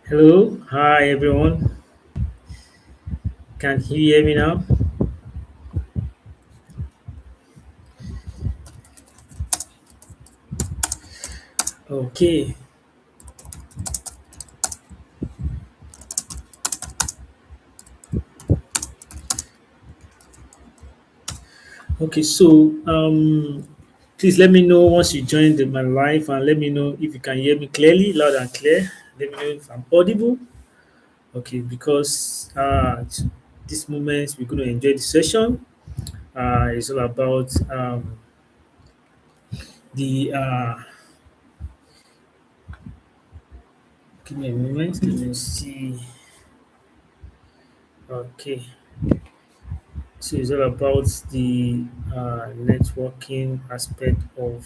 Hello, hi everyone. Can you hear me now? Okay, okay. Please let me know once you joined my live, and let me know if you can hear me clearly, loud and clear. Let me know if I'm audible. Okay, because this moment we're going to enjoy the session. It's all about the. Give me a moment. Let me see. Okay, so it's all about the networking aspect of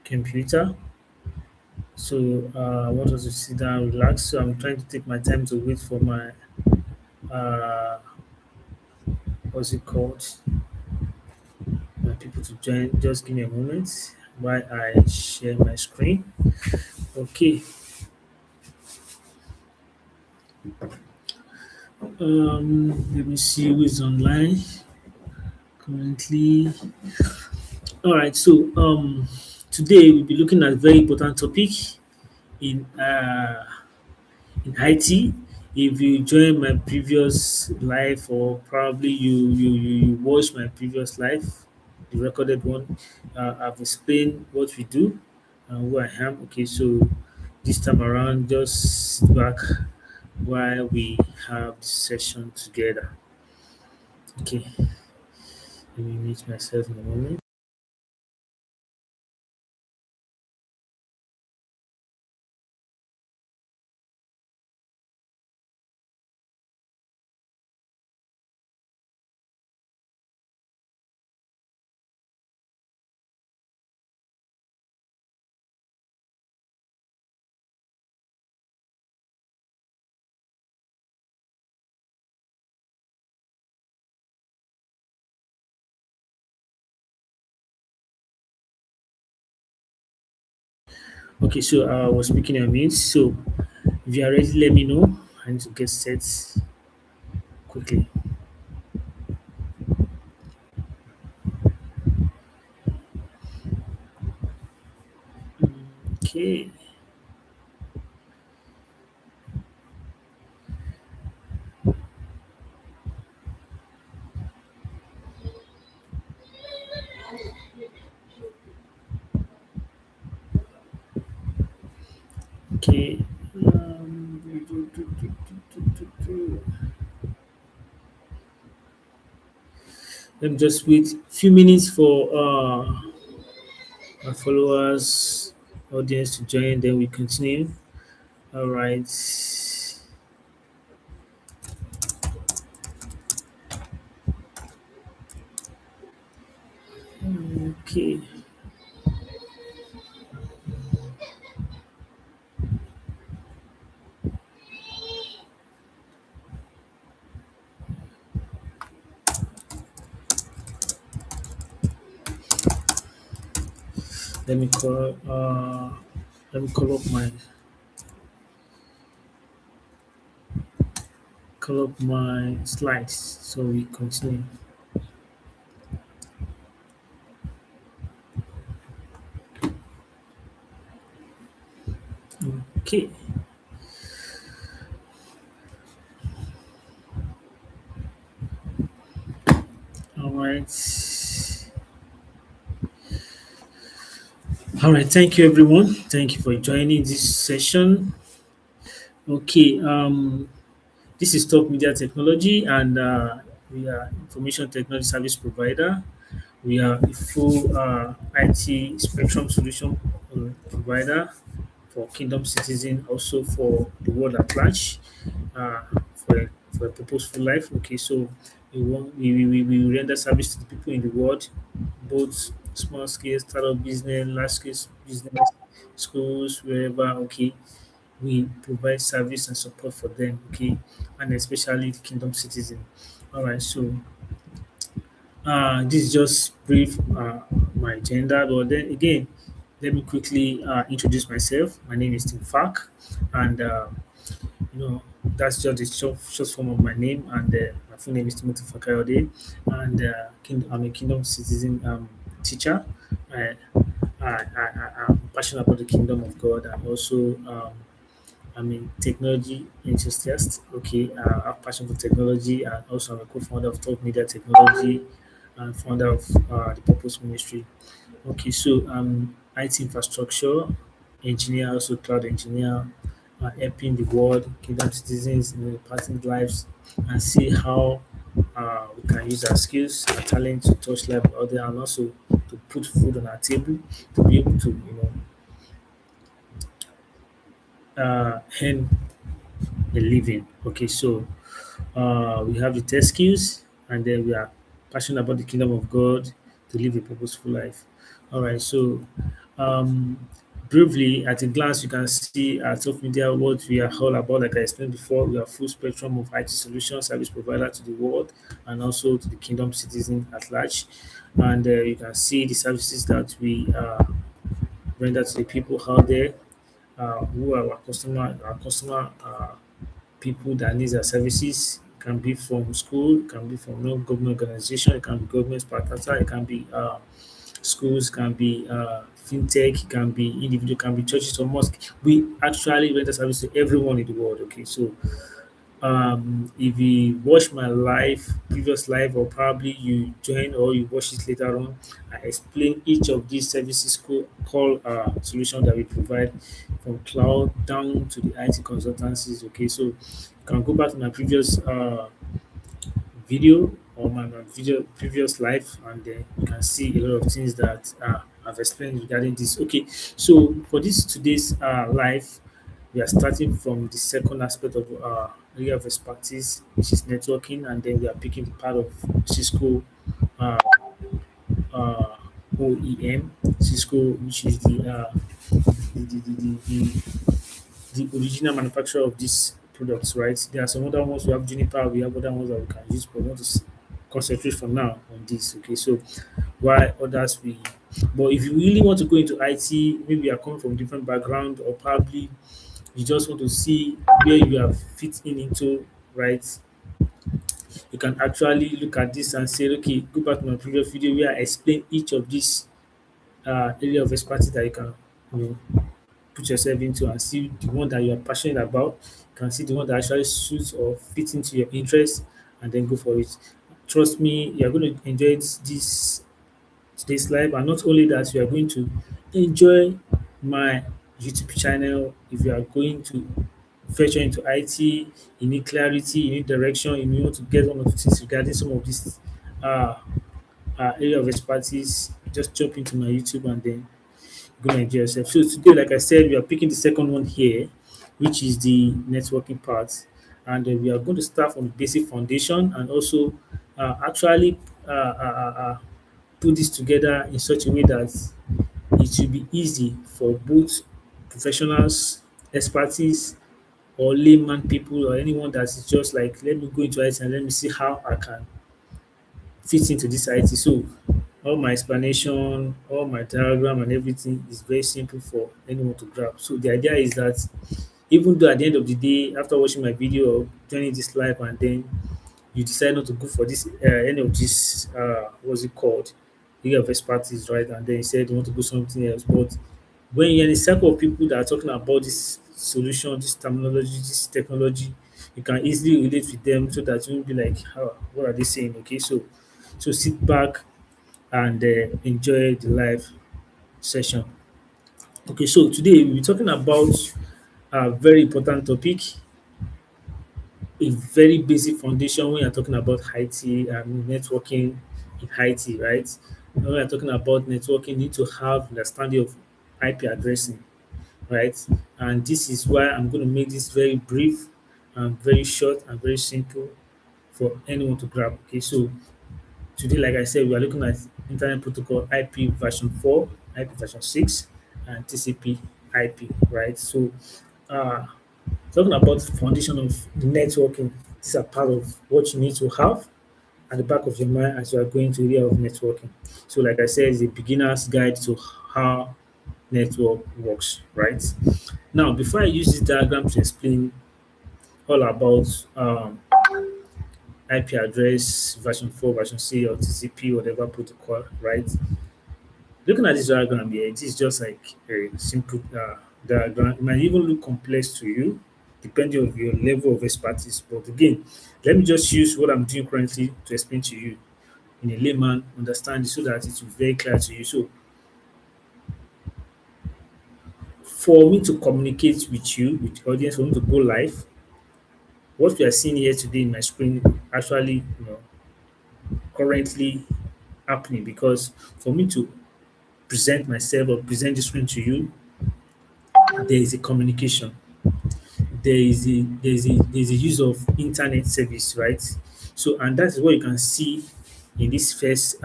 computer. So I want us to sit down, relax. So I'm trying to take my time to wait for my uh, what's it called? My people to join. Just give me a moment while I share my screen. Okay. Let me see who is online currently. All right. Today we'll be looking at a very important topic in in IT. If you join my previous live, or probably you watched my previous live, the recorded one, I've explained what we do and who I am. Okay, so this time around, just sit back while we have the session together. Okay, let me meet myself in a moment. Okay, so I was speaking on mute. So if you are ready, let me know. I need to get set quickly. Okay. Okay. Let me just wait a few minutes for my followers, audience to join. Then we continue. All right. Okay. Let me call. Let me call up my slides so we continue. Okay. All right. All right. Thank you, everyone. Thank you for joining this session. Okay. This is Top Media Technology, and we are information technology service provider. We are a full IT spectrum solution provider for Kingdom citizen, also for the world at large, uh, for a purposeful life. Okay, so we render service to the people in the world, both small scale startup business, large scale business, schools, wherever. Okay, we provide service and support for them. Okay, and especially the Kingdom citizen. All right, so this is just brief my agenda, but then again, let me quickly introduce myself. My name is Tim Fak, and you know that's just the short form of my name. And my full name is Timothy Fakayode, and I'm a Kingdom Citizen teacher. I, I'm passionate about the Kingdom of God, and also I'm a technology enthusiast. Okay, I have passion for technology, and also I'm a co-founder of Top Media Technology and founder of the Purpose Ministry. Okay, so IT infrastructure engineer, also cloud engineer, helping the world, kingdom citizens, impacting lives, and see how we can use our skills, our talent to touch life with others, and also to put food on our table, to be able to, earn a living. Okay, so we have the test skills, and then we are passionate about the kingdom of God to live a purposeful life. All right, so um, briefly, at a glance, you can see at Top Media what we are all about. Like I explained before, we are full spectrum of IT solution service provider to the world and also to the kingdom citizen at large. And you can see the services that we render to the people out there who are our customer people that needs our services. It can be from school, it can be from non-government organization, it can be government partner, it can be schools, can be fintech, it can be individual, it can be churches or mosque. We actually render service to everyone in the world. Okay, so if you watch my live, previous live, or probably you join or you watch it later on, I explain each of these services called solution that we provide from cloud down to the IT consultancies. Okay, so you can go back to my previous video or my video previous live, and then you can see a lot of things that I've explained regarding this. Okay, so for this today's live, we are starting from the second aspect of area of expertise, which is networking, and then we are picking the part of Cisco uh, uh, OEM, Cisco, which is the original manufacturer of these products, right? There are some other ones we have Juniper, we have other ones that we can use, but we want to concentrate for now on this. Okay, so why others we, but if you really want to go into IT, maybe you are coming from different background, or probably you just want to see where you are fit in into, right? You can actually look at this and say, okay, go back to my previous video where I explain each of these area of expertise that you can, you know, put yourself into and see the one that you are passionate about. You can see the one that actually suits or fits into your interest, and then go for it. Trust me, you are going to enjoy this today's live, and not only that, you are going to enjoy my YouTube channel. If you are going to venture into IT, you need clarity, you need direction, you want to get one or two things regarding some of this uh, area of expertise, just jump into my YouTube and then go and enjoy yourself. So today, like I said, we are picking the second one here, which is the networking part, and we are going to start from the basic foundation and also actually put this together in such a way that it will be easy for both professionals, expertise, or layman people, or anyone that is just like, let me go into IT and let me see how I can fit into this IT. So all my explanation, all my diagram and everything is very simple for anyone to grab. So the idea is that even though at the end of the day, after watching my video or joining this live, and then you decide not to go for this any of this what's it called, area of expertise, right? And then you said you want to go something else. But when you're in a circle of people that are talking about this solution, this terminology, this technology, you can easily relate with them so that you won't be like, oh, what are they saying? Okay, so sit back and enjoy the live session. Okay, so today we'll be talking about a very important topic, a very basic foundation when you're talking about IT and networking in IT, right? When we're talking about networking, you need to have understanding of IP addressing, right? And this is why I'm going to make this very brief and very short and very simple for anyone to grab. Okay, so today, like I said, we are looking at Internet Protocol IP version 4, IP version 6, and TCP IP, right? So, uh, talking about the foundation of networking, these are part of what you need to have at the back of your mind as you are going to the area of networking. So, like I said, it's a beginner's guide to how network works, right? Now, before I use this diagram to explain all about IP address, version 4, version 6, or TCP, whatever protocol, right? Looking at this diagram here, it is just like a simple diagram. It might even look complex to you, depending on your level of expertise. But again, let me just use what I'm doing currently to explain to you in a layman understanding so that it will be very clear to you. So, for me to communicate with you, with the audience, for me to go live, what we are seeing here today in my screen actually, currently happening because for me to present myself or present the screen to you, there is a communication. There is a use of internet service, right? So and that is what you can see in this first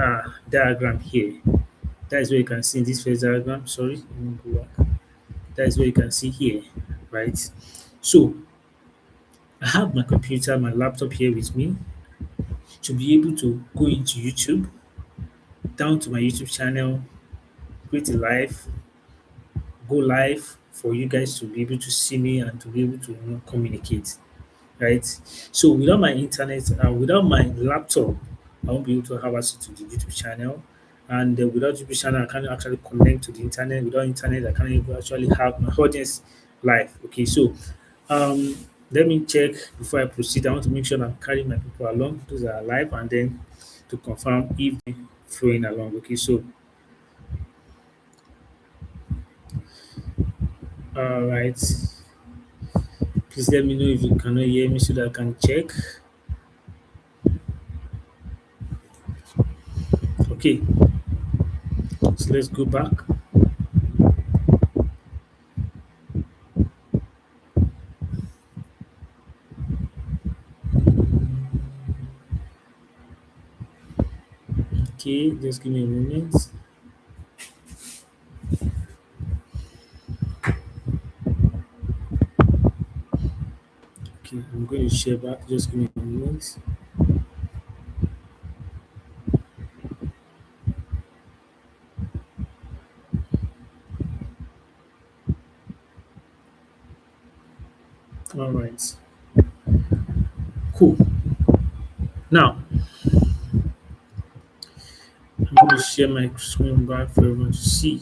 diagram here. That is what you can see in this first diagram. Sorry, let me go back. That is what you can see here, right? So I have my computer, my laptop here with me to be able to go into YouTube, down to my YouTube channel, create a live, go live for you guys to be able to see me and to be able to communicate, right? So without my internet, without my laptop, I won't be able to have access to the YouTube channel. And without YouTube channel, I can't actually connect to the internet. Without internet, I can't even actually have my audience live. Okay, so um, let me check before I proceed. I want to make sure that I'm carrying my people along, those that are live, and then to confirm if they're flowing along. Okay, so all right. Please let me know if you cannot hear me so that I can check. Okay, so let's go back. Okay, just give me a moment. Okay, I'm going to share back. Just give me a moment. All right, cool. Now, I'm going to share my screen back for everyone to see.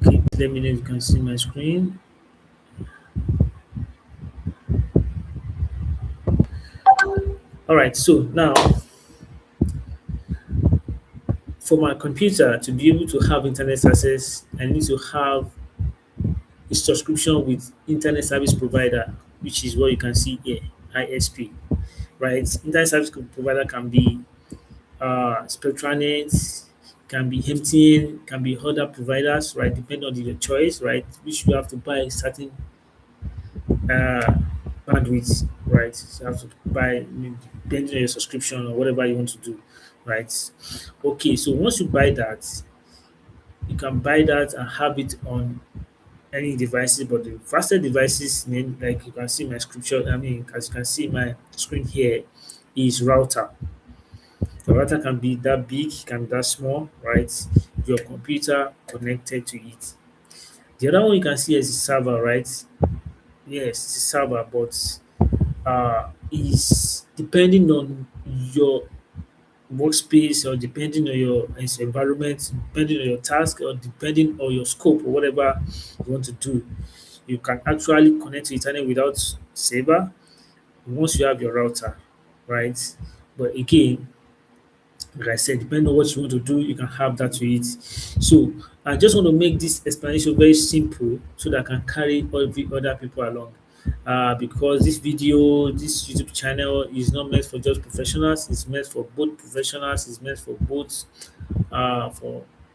Okay, let me know if you can see my screen. All right, so now for my computer to be able to have internet access, I need to have a subscription with internet service provider, which is what you can see here, ISP, right? Internet service provider can be Spectranet, can be MTN, can be other providers, right? Depending on your choice, right? Which you have to buy certain uh, bandwidth, right? So you have to buy depending on your subscription or whatever you want to do, right? Okay, so once you buy that, you can buy that and have it on any devices, but the faster devices, like you can see my scripture, I mean, as you can see my screen here, is router. The router can be that big, can be that small, right? Your computer connected to it. The other one you can see is a server, right? Yes, it's a server, but is depending on your workspace or depending on your environment, depending on your task or depending on your scope or whatever you want to do. You can actually connect to internet without server once you have your router, right? But again, like I said, depending on what you want to do, you can have that to it. So I just want to make this explanation very simple so that I can carry all the other people along. Because this video, this YouTube channel is not meant for just professionals. It's meant for both professionals. It's meant for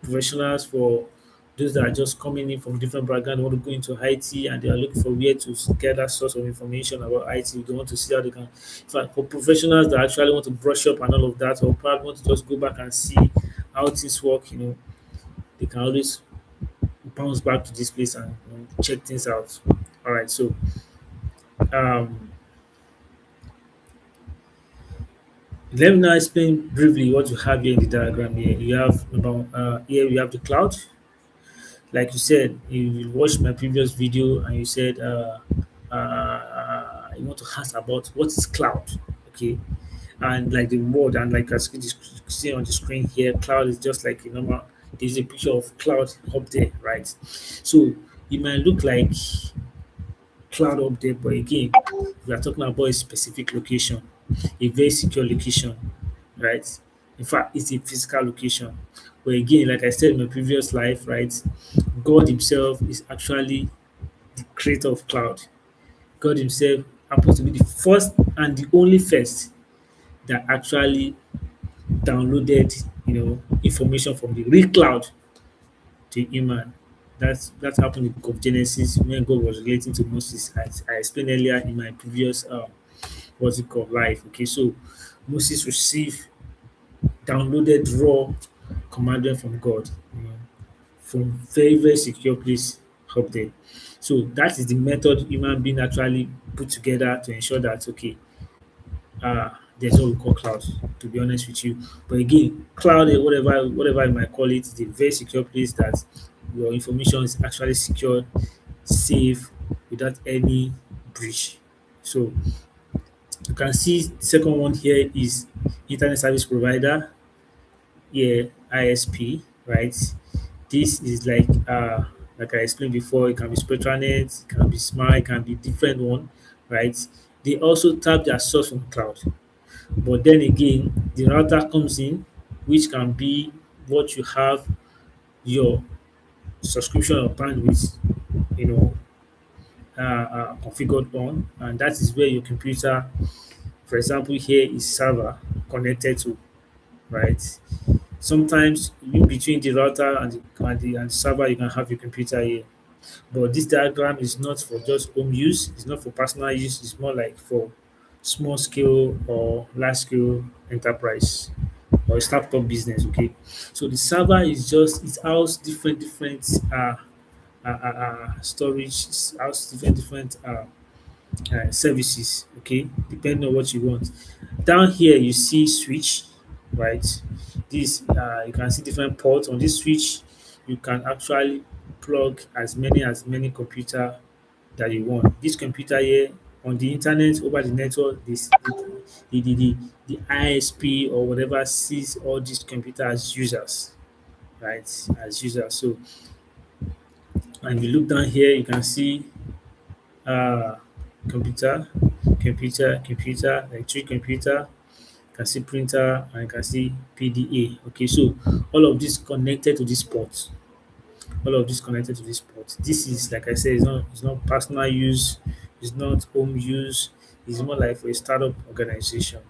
professionals, for those that are just coming in from different background, want to go into IT and they are looking for where to get that source of information about IT. They want to see how they can. In fact, for professionals that actually want to brush up and all of that, or probably want to just go back and see how things work, they can always bounce back to this place and check things out. All right, so um, Let me now explain briefly what you have here in the diagram here. You have here we have the cloud. Like you said, you watched my previous video and you said you want to ask about what is cloud. Okay. And like the word and like as you can see on the screen here, cloud is just like a normal. There's a picture of cloud up there, right? So it might look like cloud up there, but again, we are talking about a specific location, a very secure location, right? In fact, it's a physical location. But again, like I said in my previous life, right, God Himself is actually the creator of cloud. God Himself happens to be the first and the only first that actually downloaded, information from the real cloud to human. That happened in the book of Genesis when God was relating to Moses, as I explained earlier in my previous what's it called life. Okay, so Moses received downloaded raw commandment from God, from very very secure place up there. So that is the method human being actually put together to ensure that okay, there's what we call cloud, to be honest with you. But again, cloud, whatever you might call it, is a very secure place that your information is actually secure, safe, without any breach. So you can see the second one here is internet service provider, yeah, ISP, right? This is like I explained before, it can be Spectranet, it can be Smart, it can be different one, right? They also tap their source from cloud. But then again, the router comes in, which can be what you have your subscription or bandwidth, you know, configured on, and that is where your computer, for example, here is server connected to, right? Sometimes in between the router and the server, you can have your computer here. But this diagram is not for just home use, it's not for personal use, it's more like for small scale or large scale enterprise or startup business. Okay. So the server is just it house different storage, it house different services. Okay, depending on what you want. Down here you see switch, right? This you can see different ports on this switch. You can actually plug as many computer that you want. This computer here on the internet over the network, the ISP or whatever sees all these computer as users, right? As users. So and you look down here, you can see uh computer, computer, electric computer, you can see printer, and you can see PDA. Okay, so all of this connected to this port. All of this connected to this port. This is like I said, it's not personal use, it's not home use, it's more like for a startup organization,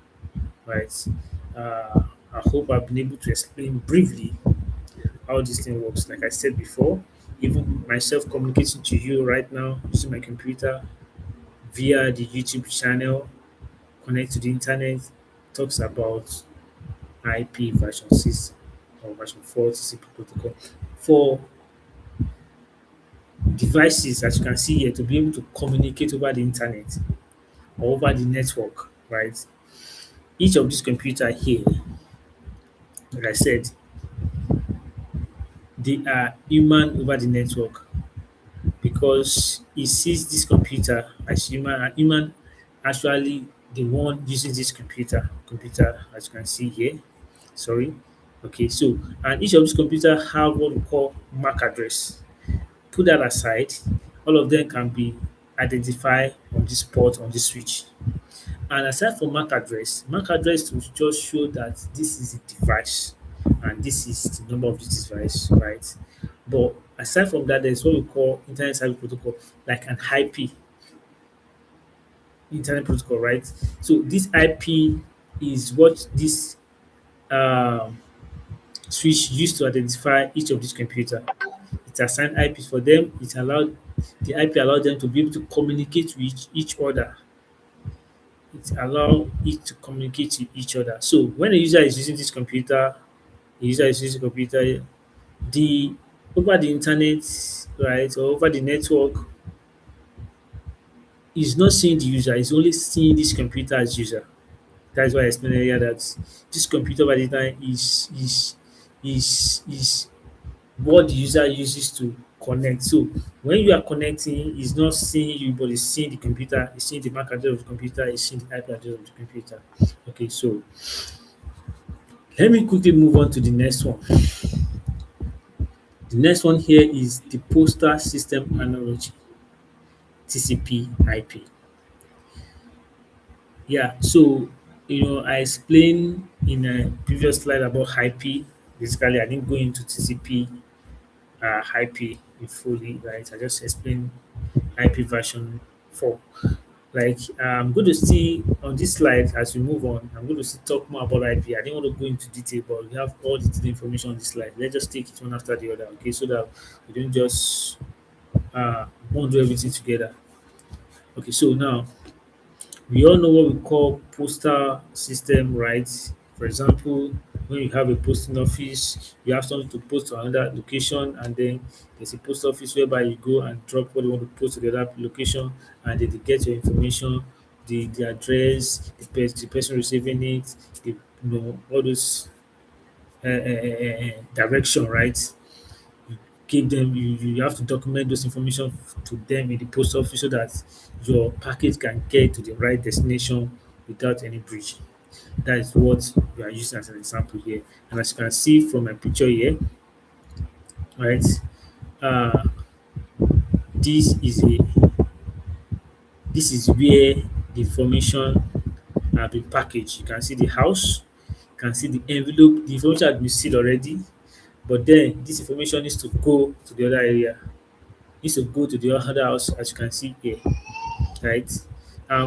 right? I hope I've been able to explain briefly how this thing works. Like I said before, even myself communicating to you right now using my computer via the YouTube channel, connect to the internet, talks about IP version 6 or version 4 TCP protocol. For devices, as you can see here, to be able to communicate over the internet or over the network, right? Each of these computer here, like I said, they are human over the network because it sees this computer as human, and human actually the one using this computer as you can see here. Sorry. Okay, so and each of these computer have what we call MAC address. Put that aside, all of them can be identified on this port on this switch. And aside from MAC address will just show that this is a device and this is the number of this device, right? But aside from that, there's what we call internet service protocol, like an IP, internet protocol, right? So this IP is what this um, switch used to identify each of these computer. It assigned IPs for them. The IP allowed them to be able to communicate with each other. It allow it to communicate with each other. So when a user is using this computer, the user is using computer, the over the internet, right, or over the network, is not seeing the user, is only seeing this computer as user. That's why I explained earlier that this computer by design is what the user uses to connect. So when you are connecting, it's not seeing you, but it's seeing the computer, it's seeing the MAC address of the computer, it's seeing the IP address of the computer. Okay, so let me quickly move on to the next one. The next one here is the postal system analogy, TCP IP. Yeah, so I explained in a previous slide about IP. Basically, I didn't go into TCP IP in fully, right? I just explained IP version 4. Like I'm going to see on this slide as we move on, I'm going to talk more about IP. I didn't want to go into detail, but we have all the information on this slide. Let's just take it one after the other, okay? So that we don't just bundle everything together. Okay, so now we all know what we call postal system, right? For example, when you have a posting office, you have something to post to another location, and then there's a post office whereby you go and drop what you want to post to the other location, and then they get your information, the address, the person receiving it, all those direction, right? Give them you have to document those information to them in the post office so that your package can get to the right destination without any breach. That is what we are using as an example here. And as you can see from my picture here, right, uh, this is a this is where the information have been packaged. You can see the house, you can see the envelope. The information has been sealed already, but then this information needs to go to the other area, needs to go to the other house, as you can see here, right?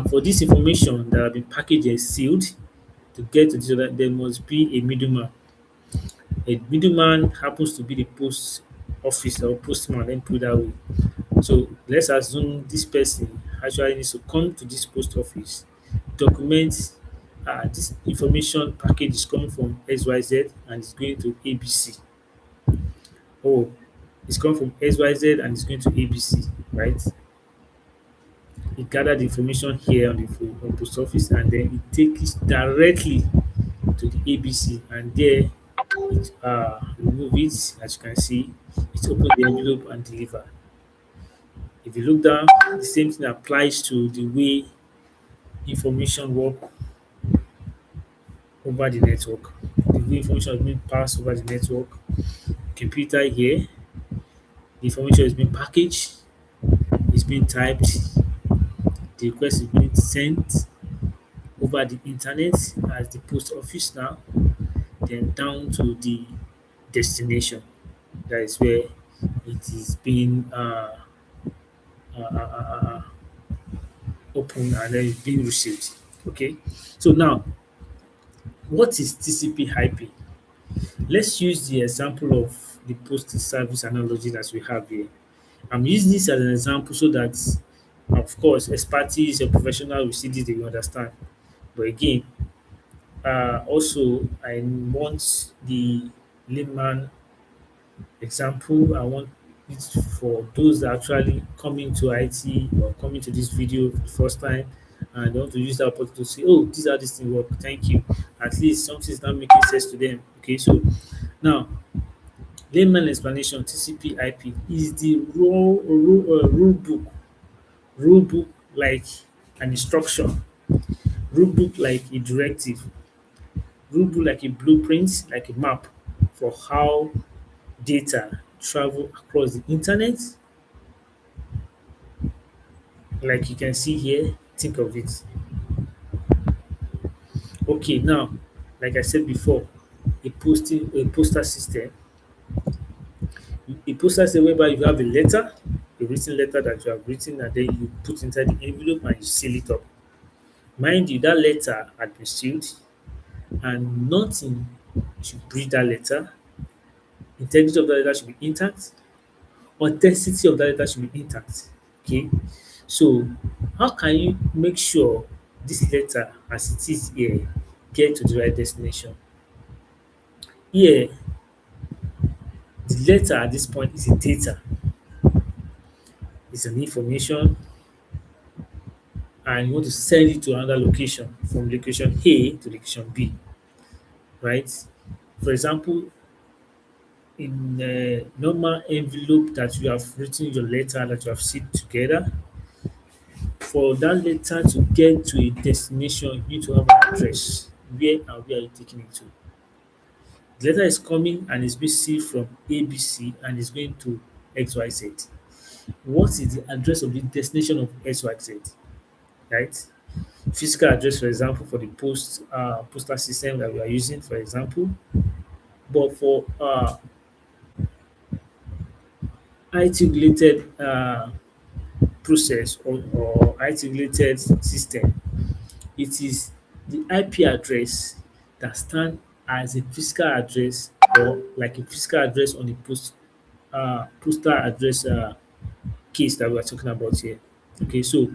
For this information that have been packaged and sealed to get to this other, there must be a middleman. A middleman happens to be the post office or postman, let me put it that way. So let's assume this person actually needs to come to this post office, document this information package is coming from XYZ and it's going to ABC. Oh, it's coming from XYZ and it's going to ABC, right? He gathered the information here on the post office and then it takes it directly to the ABC and there it remove it, as you can see, it open the envelope and deliver. If you look down, the same thing applies to the way information work over the network. The way information is being passed over the network, computer here, the information is being packaged, it's being typed, the request is being sent over the internet as the post office now, then down to the destination. That is where it is being opened and then it's being received. Okay, so now what is TCP IP? Let's use the example of the postal service analogy that we have here. I'm using this as an example so that, of course, expertise, a professional will see this, they will understand. But again, also, I want the layman example. I want it for those that actually coming to IT or coming to this video for the first time and they want to use that opportunity to say, oh, these are these things work. Thank you. At least something is not making sense to them. Okay, so now layman explanation TCP IP is the rule book like an instruction, rule book like a directive, rule book like a blueprint, like a map for how data travel across the internet. Like you can see here, think of it. Okay, now, like I said before, a postal system, a postal system whereby you have a letter, a written letter that you have written, and then you put inside the envelope and you seal it up. Mind you, that letter had been sealed, and nothing should breach that letter. Integrity of that letter should be intact. Authenticity of that letter should be intact. Okay, so how can you make sure this letter, as it is here, get to the right destination? Here, the letter at this point is a data, it's an information, and you want to send it to another location from location A to location B, right? For example, in a normal envelope that you have written your letter that you have sealed together, for that letter to get to a destination, you need to have an address. Where are you taking it to? The letter is coming and is being sealed from ABC and is going to XYZ. What is the address of the destination of XYZ? Right? Physical address, for example, for the postal system that we are using, for example. But for IT related process or IT related system, it is the IP address that stand as a physical address or like a physical address on the postal address case that we are talking about here. Okay, so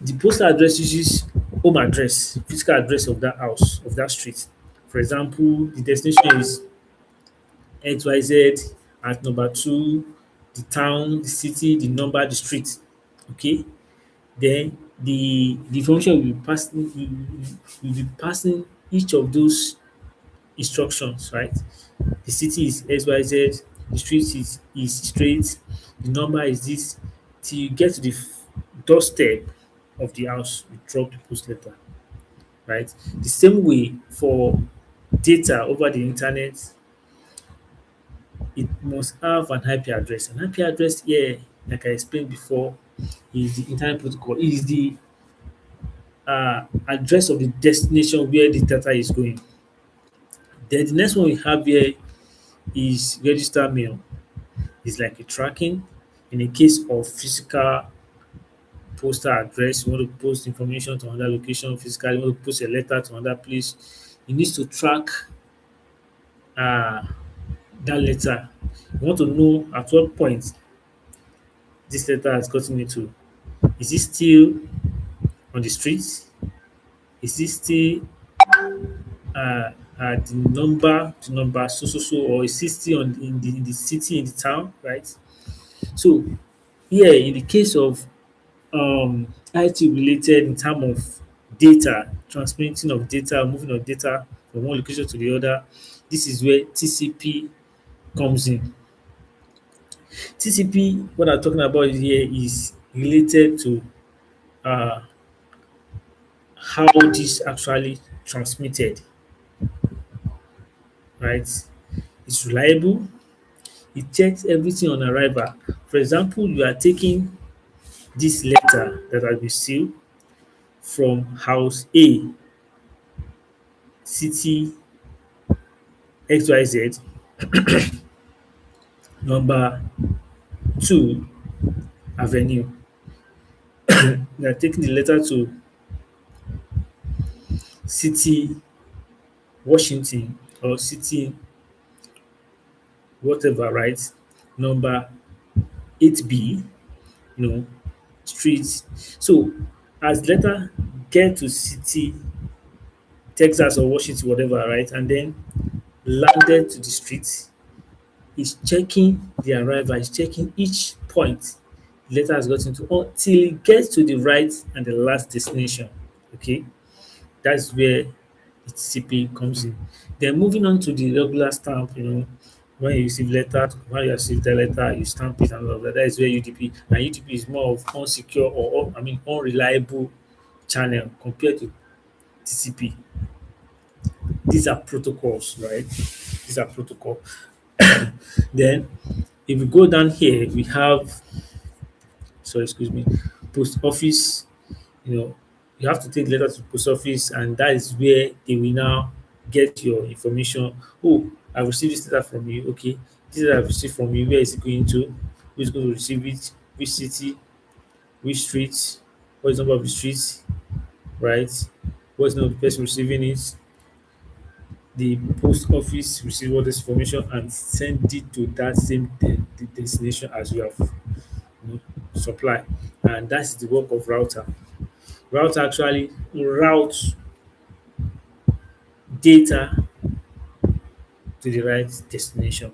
the postal address uses home address, physical address of that house, of that street. For example, the destination is XYZ at number 2, the town, the city, the number, the street. Okay. Then the information will be passing each of those instructions, right? The city is XYZ, the street is straight, the number is this, till you get to the doorstep of the house, you drop the post letter, right? The same way for data over the internet, it must have an IP address. An IP address here, like I explained before, is the internet protocol, is the address of the destination where the data is going. Then the next one we have here is register mail. It's like a tracking. In a case of physical postal address, you want to post information to another location physically, you want to post a letter to another place, you need to track uh, that letter. You want to know at what point this letter has gotten into. Is it still on the streets? Is it still the number to number so so so, or is it still in the city, in the town, right? So here in the case of IT related in terms of data, transmitting of data, moving of data from one location to the other, this is where TCP comes in. TCP, what I'm talking about here is related to uh, how this actually transmitted, right? It's reliable. It checks everything on arrival. For example, you are taking this letter that has been sealed from house A, city XYZ, number 2 avenue. You are taking the letter to city Washington or city whatever, right? Number 8B, you know, street. So as letter get to city Texas or Washington, whatever, right? And then landed to the street, is checking the arrival, is checking each point the letter has gotten to until it gets to the right and the last destination. Okay, that's where the TCP comes in. Then moving on to the regular stamp, when you receive letter, when you receive the letter, you stamp it and all of that. That is where UDP, and UDP is more of unsecure or I mean unreliable channel compared to TCP. These are protocols, right? These are protocol. Then if we go down here, we have, sorry, excuse me, post office. You know, you have to take letter to post office, and that is where they will now get your information. Oh, I received this letter from you. Okay, this letter I've received from you. Where is it going to? Who is going to receive it? Which city? Which street? What is the number of the street? Right? What's the name of the person receiving it? The post office receive all this information and send it to that same the destination as you have supply, and that's the work of router. Router actually routes data to the right destination.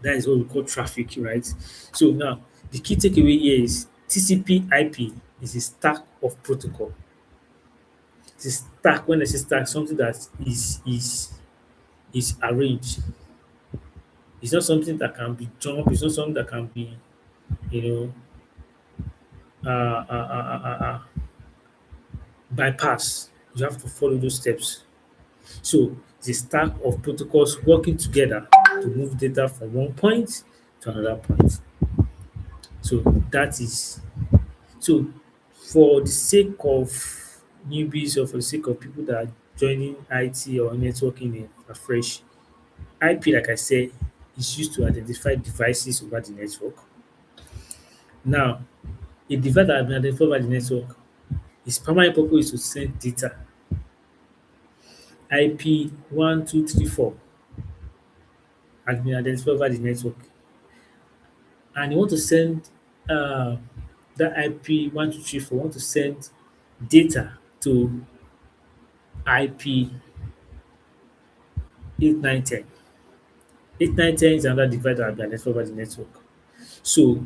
That is what we call traffic, right? So now the key takeaway here is TCP/IP is a stack of protocol. It's a stack. When I say stack, something that is arranged. It's not something that can be jumped. It's not something that can be, you know, bypass. You have to follow those steps. So the stack of protocols working together to move data from one point to another point. So that is so for the sake of newbies or for the sake of people that are joining IT or networking afresh, IP, like I said, is used to identify devices over the network. Now, a device that has been identified over the network, its primary purpose is to send data. IP 1234 has been identified over the network, and you want to send uh, that IP 1234 want to send data to IP 8910. 8910 is another device that has been identified over the network. So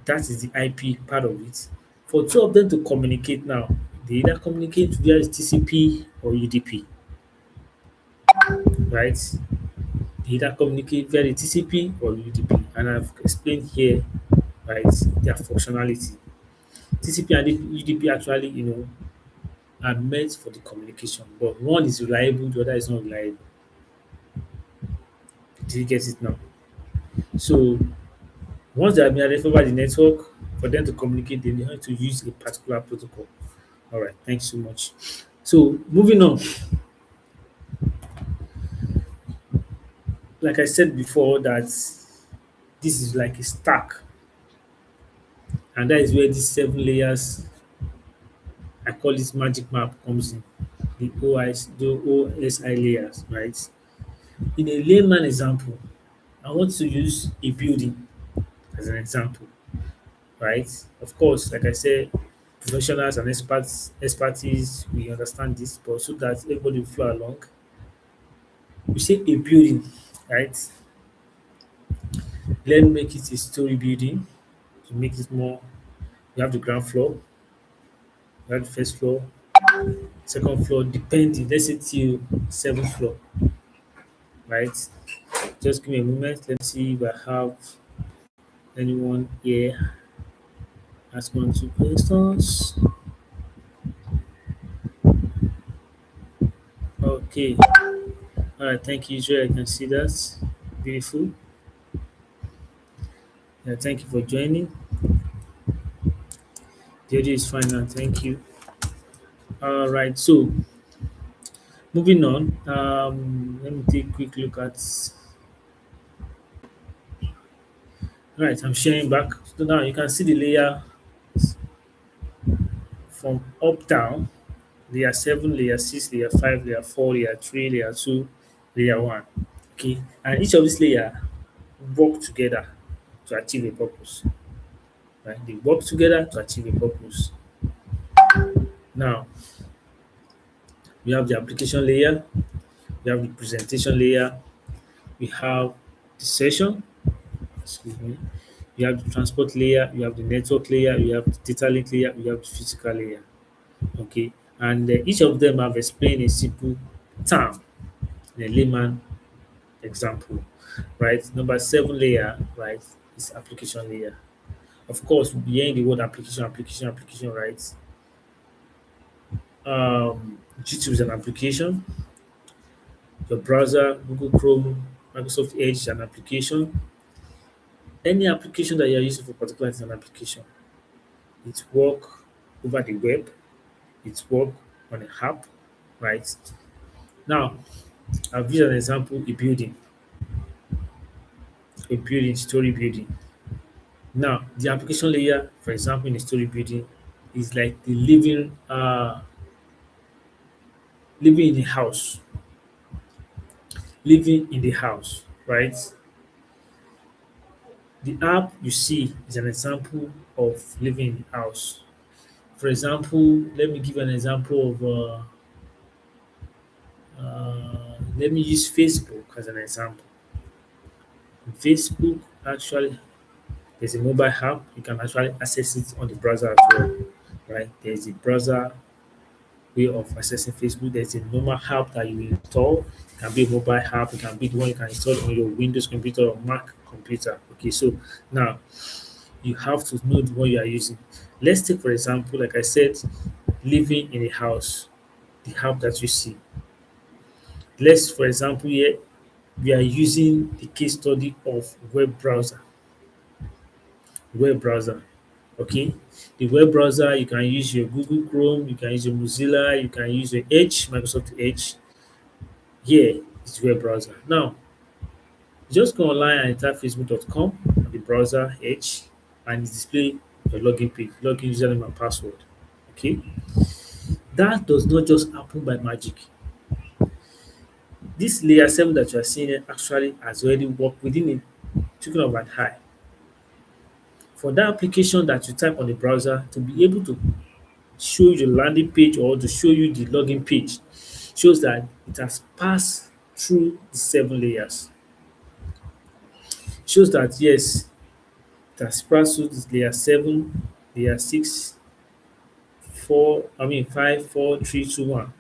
that is the IP part of it. For two of them to communicate now, they either communicate via TCP or UDP, right? They either communicate via the TCP or UDP, and I've explained here, right, their functionality. TCP and UDP actually, are meant for the communication, but one is reliable, the other is not reliable. Do you get it now? So once they have been identified by the network, for them to communicate, they need to use a particular protocol. All right, thanks so much. So moving on, like I said before, that this is like a stack, and that is where these 7 layers, I call this magic map, comes in. The OSI layers, right? In a layman example, I want to use a building as an example, right? Of course, like I said, professionals and expertise, we understand this, but so that everybody will flow along. We say a building, right? Let's make it a story building to make it more. You have the ground floor, you have the first floor, second floor, depending. Let's say till seventh floor, right? Just give me a moment. Let's see if I have anyone here ask 1 2 questions. Okay. All right. Thank you, Joy. I can see that. Beautiful. Yeah. Thank you for joining. The audio is fine now. Thank you. All right. So moving on. Let me take a quick look at. All right. I'm sharing back. So now you can see the layer from up down. Layer 7, layer 6, layer 5, layer 4, layer 3, layer 2, layer 1. Okay. And each of these layer work together to achieve a purpose. Right? They work together to achieve a purpose. Now, we have the application layer, we have the presentation layer, we have the session, excuse me, we have the transport layer, we have the network layer, we have the data link layer, we have the physical layer. Okay, and each of them have explained a simple term in a layman example, right? Number 7 layer, right, is application layer. Of course, behind the word application, right? YouTube is an application. Your browser, Google Chrome, Microsoft Edge is an application. Any application that you're using for particular is an application. It work over the web. It work on an app, right? Now, I've used an example, a building, story building. Now, the application layer, for example, in a story building, is like the living in the house, living in the house, right? The app you see is an example of living in the house. For example, let me give an example of, let me use Facebook as an example. Facebook actually, There's a mobile app. You can actually access it on the browser as well, right? There's a browser way of accessing Facebook. There's a normal app that you install. It can be a mobile app. It can be the one you can install on your Windows computer or Mac computer. Okay, so now you have to know the one you are using. Let's take, for example, like I said, living in a house, the app that you see. Let's, for example, here we are using the case study of web browser. Okay, the web browser you can use your Google Chrome, you can use your Mozilla, you can use your Edge, Microsoft Edge. Here is web browser. Now, just go online and enter facebook.com on the browser Edge and it display your login page, login username and password. Okay, that does not just happen by magic. This layer 7 that you are seeing here actually has already worked within a twinkle of an eye. For that application that you type on the browser to be able to show you the landing page or to show you the login page shows that it has passed through the 7 layers. Shows that yes, it has passed through this layer 7, layer 6, 4, 5, 4, 3, 2, 1.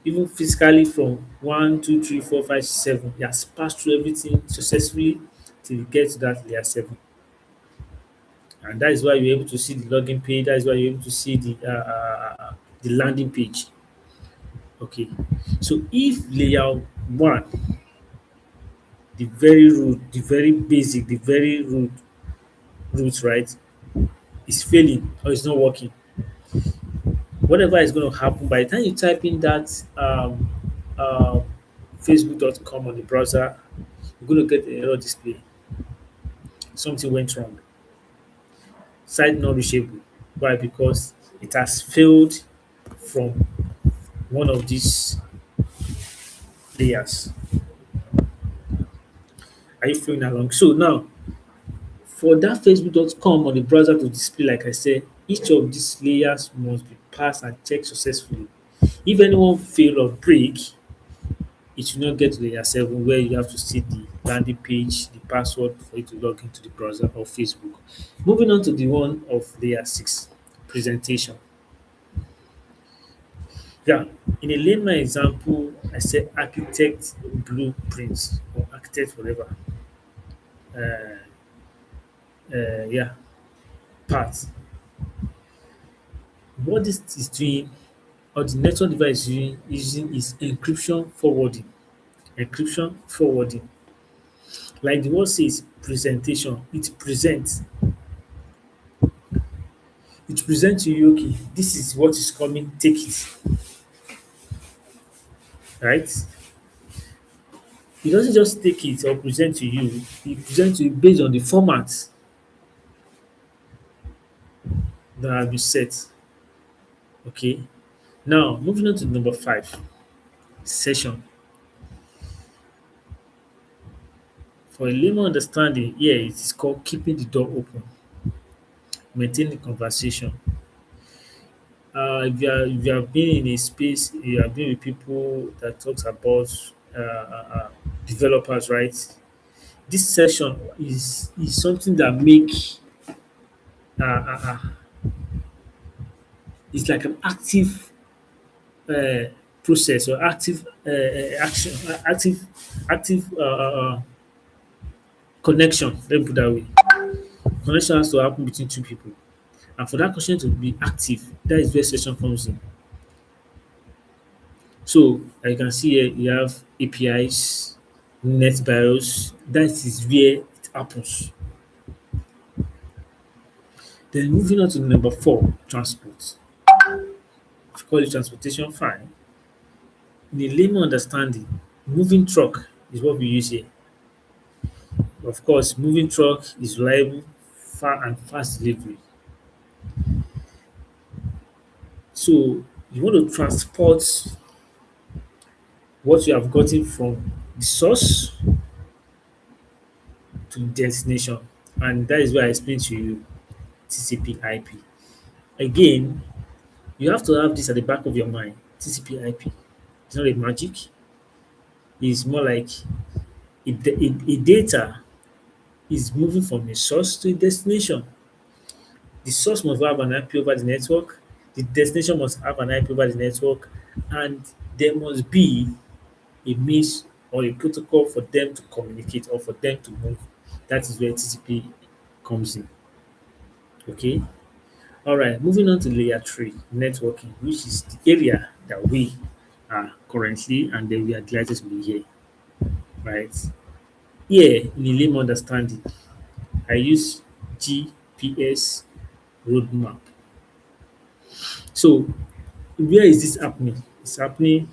Even physically from 1, 2, 3, 4, 5, 7, it has passed through everything successfully till you get to that layer 7. And that is why you're able to see the login page. That is why you're able to see the landing page. Okay. So if layer 1, the very root, the very basic, the very root, right, is failing or is not working, whatever is going to happen by the time you type in that facebook.com on the browser, you're going to get an error display. Something went wrong. Site not reachable. Why? Because it has failed from one of these layers. Are you following along? So now, for that facebook.com on the browser to display, like I said, each of these layers must be passed and checked successfully. If anyone fail or break, it will not get to layer 7 where you have to see the landing page, the password for you to log into the browser or Facebook. Moving on to the one of layer 6, presentation. Yeah, in a layman example, I said architect blueprints or architect whatever. Uh, yeah, part. What this is doing, or the network device is using is encryption forwarding. Encryption forwarding. Like the word says, presentation. It presents to you, okay, this is what is coming, take it. Right? It doesn't just take it or present to you, it presents to you based on the format that has been set. Okay. Now moving on to number 5, session. For a layman understanding, here it is called keeping the door open, maintaining conversation. If you have been in a space, you have been with people that talks about developers, right? This session is something that make uh, uh, uh, it's like an active uh, process or active action, active connection. Let me put that way. Connection has to happen between two people, and for that connection to be active, that is where session comes in. So as you can see here, you have APIs, net BIOS. That is where it happens. Then moving on to number 4, transport. If you call it transportation, fine. In a layman understanding, moving truck is what we use here. Of course, moving truck is reliable, far and fast delivery. So you want to transport what you have gotten from the source to the destination. And that is why I explained to you TCP IP. Again, you have to have this at the back of your mind. TCP IP. It's not a magic. It's more like a data is moving from a source to a destination. The source must have an IP over the network, the destination must have an IP over the network, and there must be a means or a protocol for them to communicate or for them to move. That is where TCP comes in. Okay. All right. Moving on to layer three, networking, which is the area that we are currently and then we are delighted to be here. Right. Here, in a lame understanding, I use GPS roadmap. So, where is this happening? It's happening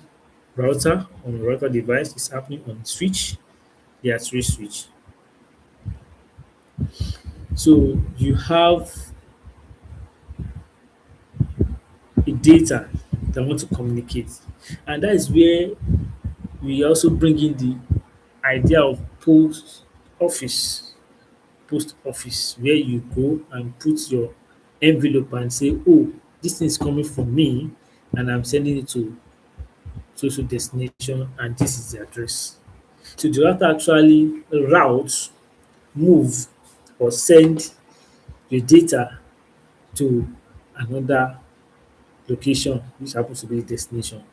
router on a router device. It's happening on switch. There are three switch. So you have a data that want to communicate, and that is where we also bring in the idea of office, post office, where you go and put your envelope and say, "Oh, this thing is coming from me, and I'm sending it to social destination, and this is the address." So the router actually route, move, or send your data to another location, which happens to be the destination.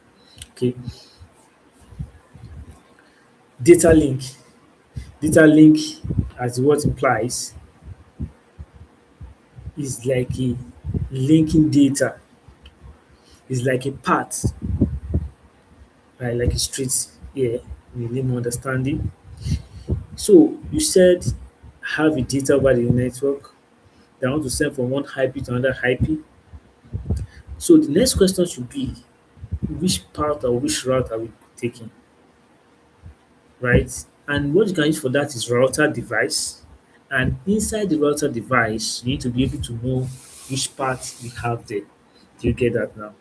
Okay, data link. Data link, as the word implies, is like a linking data. It's like a path, right? Like a street here in a layman understanding. So you said have a data over the network that want to send from one IP to another IP. So the next question should be which part or which route are we taking, right? And what you can use for that is router device. And inside the router device, you need to be able to know which part you have there. Do you get that now?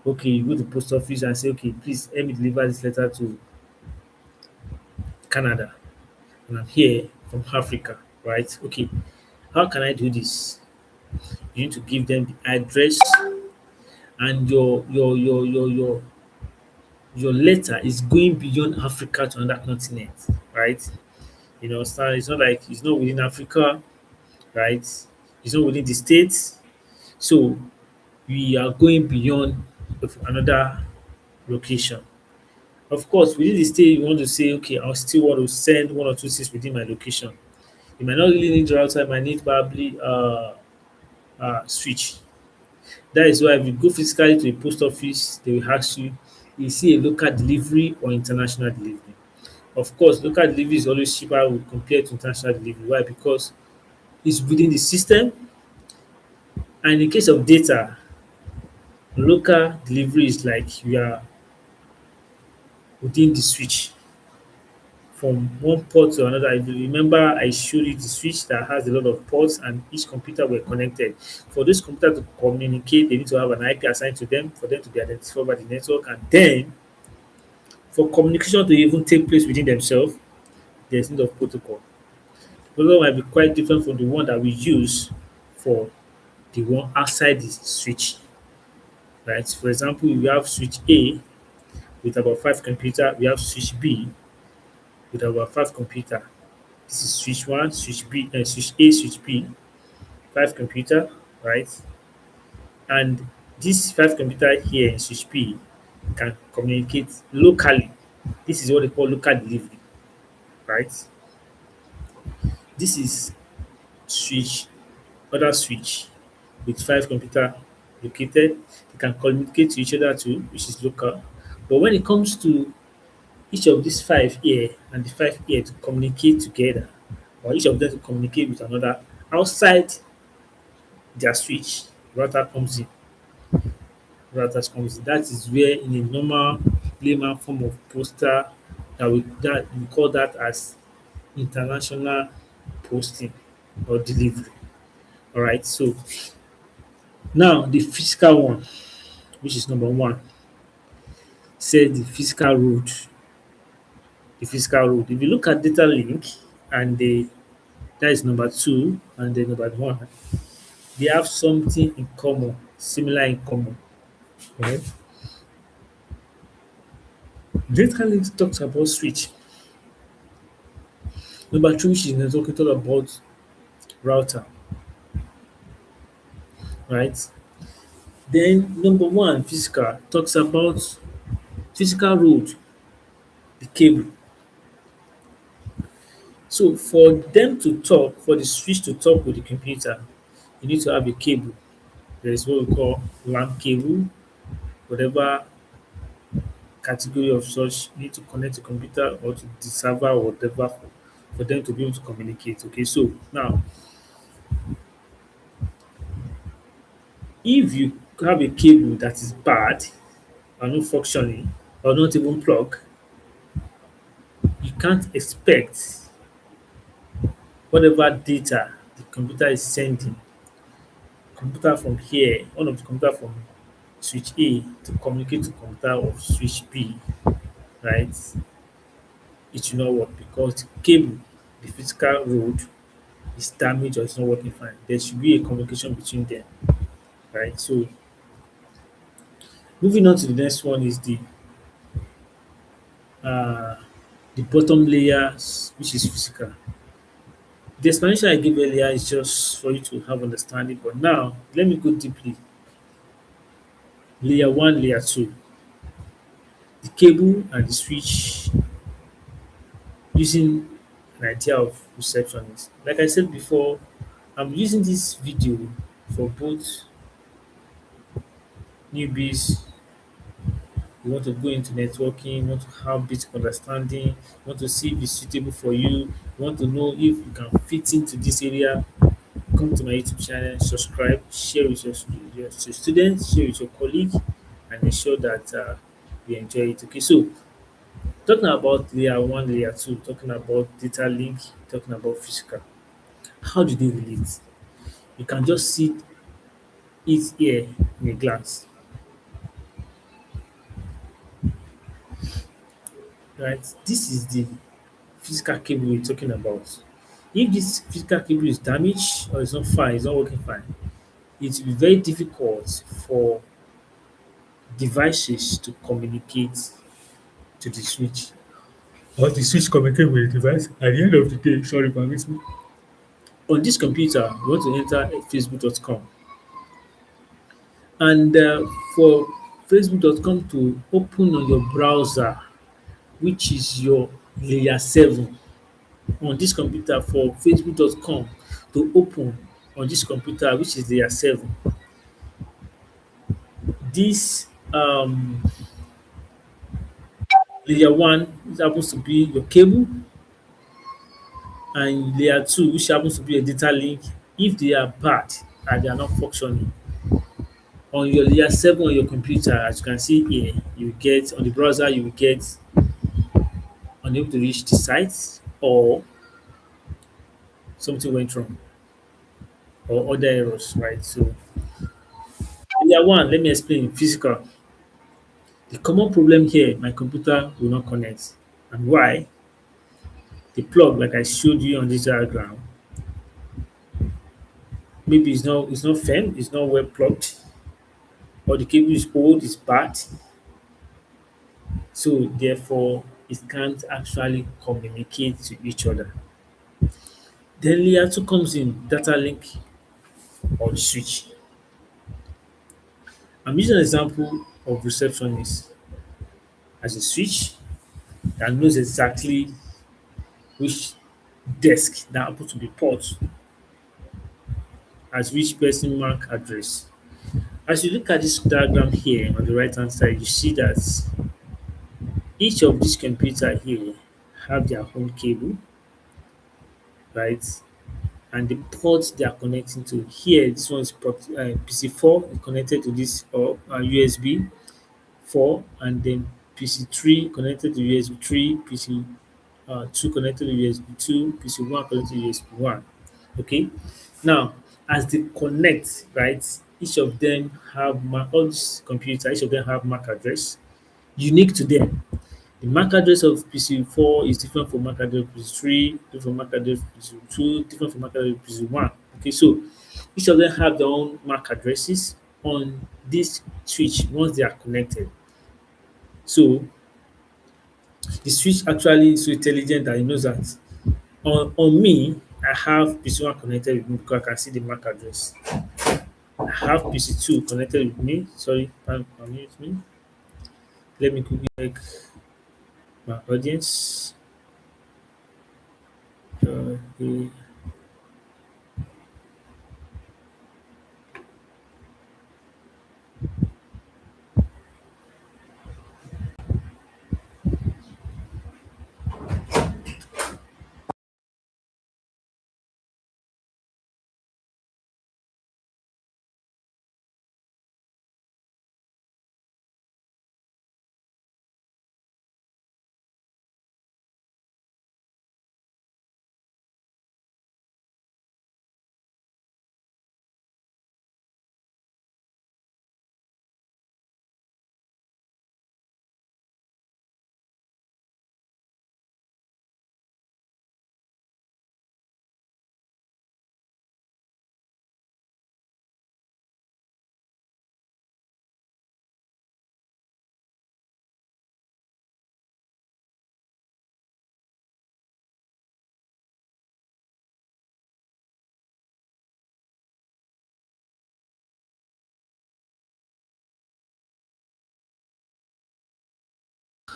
Okay, you go to post office and say, okay, please let me deliver this letter to Canada. And I'm here from Africa, right? Okay, how can I do this? You need to give them the address and your letter is going beyond Africa to another continent, right? You know, so it's not like it's not within Africa, right? It's not within the states. So we are going beyond of another location. Of course, within the state, you want to say, okay, I still want to send one or two things within my location. You might not really need router, you might need probably switch. That is why if you go physically to a post office, they will ask you, you see a local delivery or international delivery. Of course, local delivery is always cheaper compared to international delivery. Why? Because it's within the system, and in case of data, local delivery is like you are within the switch from one port to another. If you remember, I showed you the switch that has a lot of ports and each computer were connected. For this computer to communicate, they need to have an IP assigned to them for them to be identified by the network. And then for communication to even take place within themselves, there's need of protocol. Protocol might be quite different from the one that we use for the one outside the switch. Right? For example, we have switch A with about five computer, we have switch B with about five computer. This is switch one, switch B, switch A, switch B, five computer, right? And this five computer here in switch B can communicate locally. This is what they call local delivery, right? This is switch, other switch with five computer located. They can communicate to each other too, which is local. But when it comes to each of these five here and the five here to communicate together, or each of them to communicate with another outside their switch, router comes in. Routers comes in. That is where in a normal layman form of poster that we call that as international posting or delivery. All right. So now the physical one, which is number one, says the physical route. The physical route. If you look at data link and that is number two and then number one, they have something in common, similar in common. Right? Data link talks about switch. Number three, which is network, we talk about router, right? Then number one, physical, talks about physical road, the cable. So for them to talk, for the switch to talk with the computer, you need to have a cable. There is what we call LAN cable, whatever category of such, you need to connect the computer or to the server or whatever for them to be able to communicate. Okay, so now if you have a cable that is bad or not functioning or not even plug, you can't expect whatever data the computer is sending, computer from here, one of the computer from switch A to communicate to computer of switch B, right? It will not work because the cable, the physical road is damaged or it's not working fine. There should be a communication between them, right? So moving on to the next one is uh, the bottom layers, which is physical. The explanation I gave earlier is just for you to have understanding, but now let me go deeply. Layer one, layer two, the cable and the switch using an idea of receptionist. Like I said before, I'm using this video for both newbies. You want to go into networking, you want to have basic understanding, you want to see if it's suitable for you, you want to know if you can fit into this area. Come to my YouTube channel, subscribe, share with your students, share with your colleagues, and ensure that you enjoy it. Okay, so talking about layer one, layer two, talking about data link, talking about physical. How do they relate? You can just see it here in a glance, right? This is the physical cable we're talking about. If this physical cable is damaged or it's not fine, it's not working fine, it will be very difficult for devices to communicate to the switch. Or the switch communicate with the device at the end of the day. Sorry, permit me. On this computer, you want to enter facebook.com. And for facebook.com to open on your browser, which is your layer 7, on this computer, for facebook.com to open on this computer, which is layer 7, this layer 1, which happens to be your cable, and layer 2, which happens to be a data link, if they are bad and they are not functioning, on your layer 7 on your computer, as you can see here, you get on the browser, you will get unable to reach the site, or something went wrong, or other errors, right? So layer 1, let me explain physical. The common problem here, my computer will not connect. And why? The plug, like I showed you on this diagram, maybe it's not firm, it's not well plugged, or the cable is old, it's bad, so therefore it can't actually communicate to each other. Then layer 2 comes in, data link or the switch. I'm using an example of receptionist as a switch that knows exactly which desk that happens to be port as which person MAC address. As you look at this diagram here on the right hand side, you see that each of these computer here have their own cable, right? And the ports they are connecting to here, this one is PC4 is connected to this, or USB 4, and then PC3 connected to USB 3, PC 2 connected to USB 2, PC1 connected to USB 1. Okay, now as they connect, right, each of them have all these computers, each of them have MAC address unique to them. The MAC address of PC4 is different from MAC address of PC3, different from MAC address of PC2, different from MAC address of PC1. Okay, so each of them have their own MAC addresses on this switch once they are connected. So the switch actually is so intelligent that it knows that On me, I have PC1 connected with me because I can see the MAC address. I have PC2 connected with me. Sorry, permit me. Let me quickly check my audience. Okay.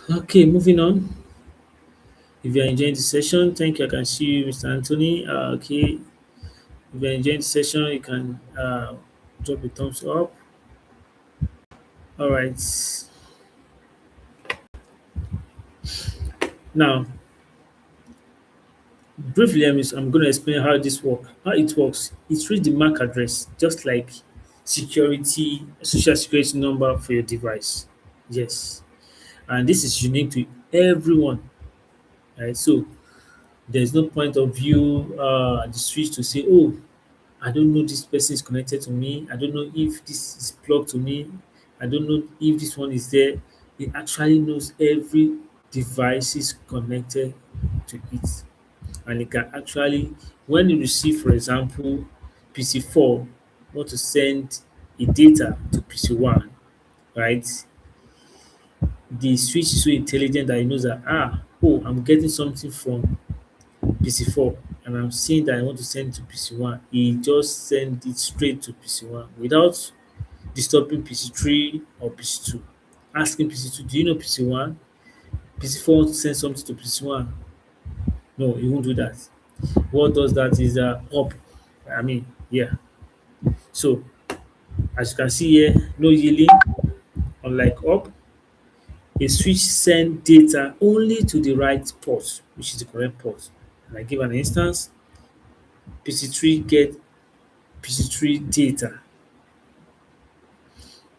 Okay, moving on. If you're enjoying the session, thank you. I can see you, Mr. Anthony. Okay, if you're enjoying the session, you can drop a thumbs up. All right. Now, briefly, I'm going to explain how this works. How it works. It reads the MAC address, just like security, social security number for your device. Yes, and this is unique to everyone. Right. So there's no point of view the switch to say, oh, I don't know this person is connected to me. I don't know if this is plugged to me. I don't know if this one is there. It actually knows every device is connected to it. And it can actually, when you receive, for example, PC4 want to send a data to PC1, right? The switch is so intelligent that it knows that, oh, I'm getting something from PC4 and I'm seeing that I want to send it to PC1, he just send it straight to PC1 without disturbing PC3 or PC2. Asking PC2, do you know PC1? PC4 wants to send something to PC1. No, he won't do that. What does that is up. I mean, yeah. So as you can see here, no yielding, unlike up, a switch send data only to the right port, which is the correct port. And I give an instance, PC3 get PC3 data.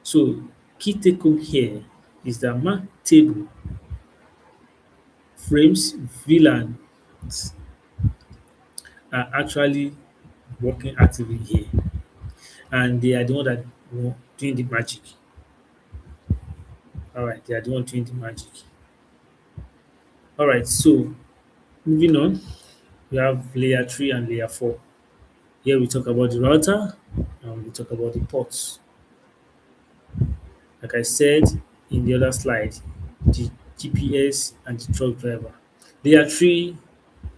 So key take home here is that MAC table frames VLANs are actually working actively here, and they are the one that doing the magic. All right, they are the one doing the magic. All right, so moving on, we have layer 3 and layer 4. Here we talk about the router and we talk about the ports. Like I said in the other slide, the GPS and the truck driver. Layer 3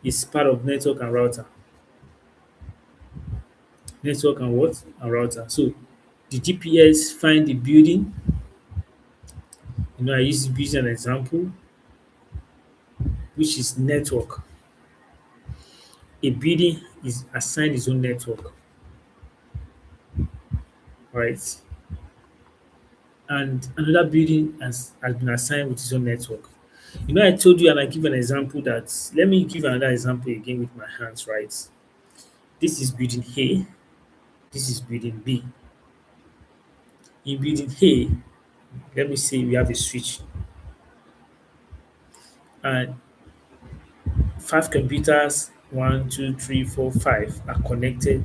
is part of network and router. Network and what? And router. So the GPS find the building. I use this building as an example, which is network. A building is assigned its own network, right? And another building has been assigned with its own network. I told you and I give an example that let me give another example again with my hands, right? This is building A, this is building B. In building A, let me say we have a switch and five computers, one, two, three, four, five, are connected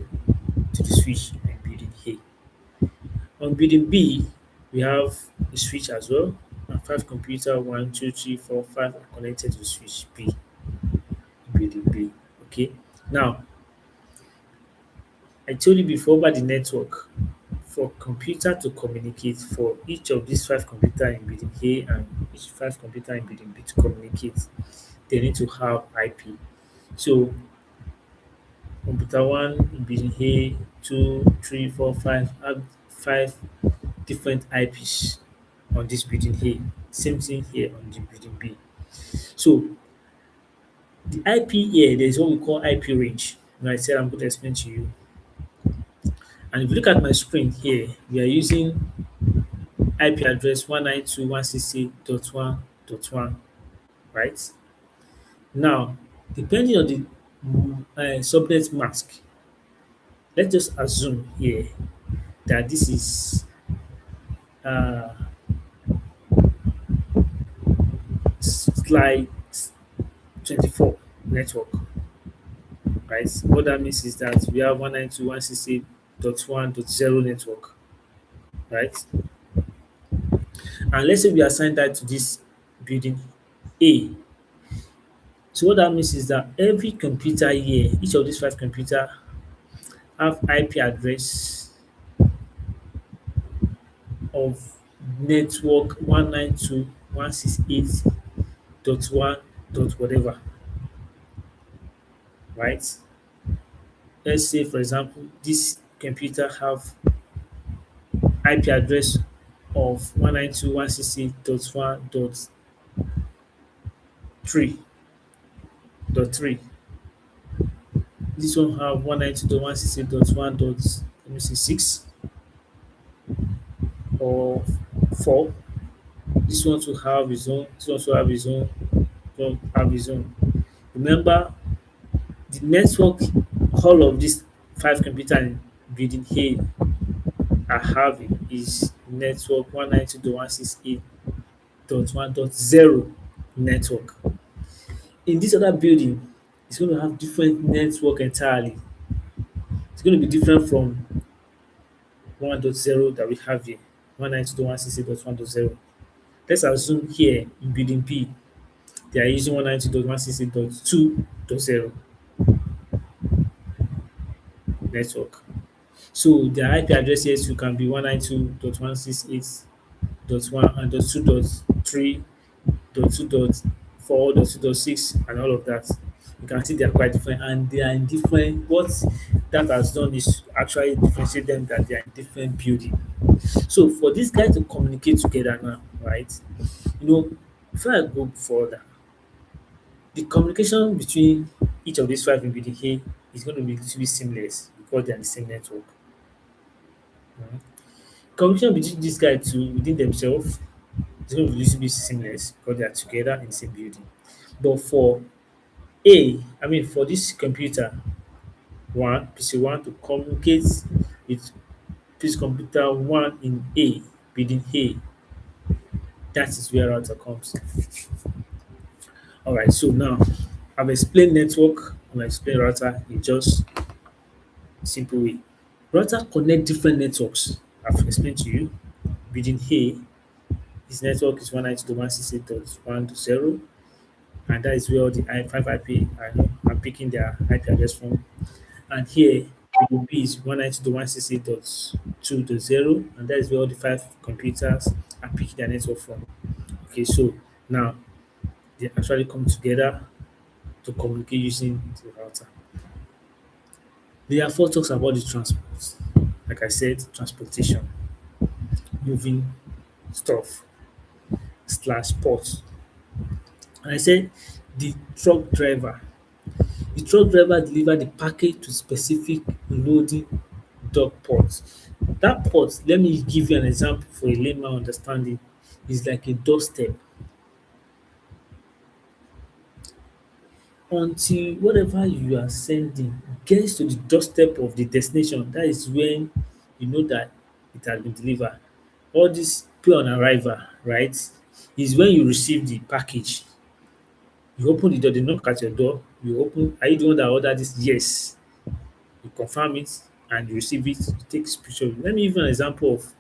to the switch in building A. On building B, we have a switch as well, and five computers, one, two, three, four, five, are connected to switch B in building B. Okay. Now, I told you before about the network. For computer to communicate, for each of these five computers in building A and each five computer in building B to communicate, they need to have IP. So computer one in building A, two, three, four, five have five different IPs on this building A. Same thing here on the building B. So the IP here, there's what we call IP range. And I said I'm going to explain to you. And if you look at my screen here, we are using IP address 192.168.1.1, right? Now, depending on the subnet mask, let's just assume here that this is uh, slide 24 network, right? What that means is that we have 192.168.1.0 network, right? And let's say we assign that to this building A. So what that means is that every computer here, each of these five computer have IP address of network 192.168.1 dot whatever, right? Let's say for example, this computer have IP address of 192.168.1.3.3. This one have 192.168.1 dot let me see 6 or 4. This one to have his own, this one to have his own, this one have his own. Remember the network all of these five computer in building A are having is network 192.168.1.0 network. In this other building, it's going to have different network entirely. It's going to be different from 1.0 that we have here, 192.168.1.0. Let's assume here in building B, they are using 192.168.2.0 network. So their IP address here too can be 192.168.1 and .2.3, .2.4, .2.6 and all of that. You can see they are quite different and they are in different what that has done is actually differentiate them that they are in different building. So for these guys to communicate together now, right? You know, before I go further, the communication between each of these five in building here is going to be little bit seamless because they are the same network. Mhm. Communication between these guys too within themselves is going to be little bit seamless because they are together in the same building. But for for this computer one, PC one to communicate with PC computer one in A, building A, that is where router comes. All right, so now I've explained network and I explained router in just simple way. Router connect different networks. I've explained to you. Building A, his network is 192.168.1.0, and that is where all the I5 IP I know I'm picking their IP address from. And here building B is 192.168.2.0, and that is where all the five computers are picking their network from. Okay, so now they actually come together to communicate using the router. Layer 4 talks about the transport. Like I said, transportation, moving stuff slash port. And I said the truck driver. The truck driver deliver the package to specific loading dock port. That port, let me give you an example for a layman understanding, is like a doorstep. Until whatever you are sending gets to the doorstep of the destination, that is when you know that it has been delivered. All this pay on arrival, right, is when you receive the package. You open the door, they knock at your door, you open, are you the one that ordered this? Yes. You confirm it and you receive it, you take a picture. Let me give you an example of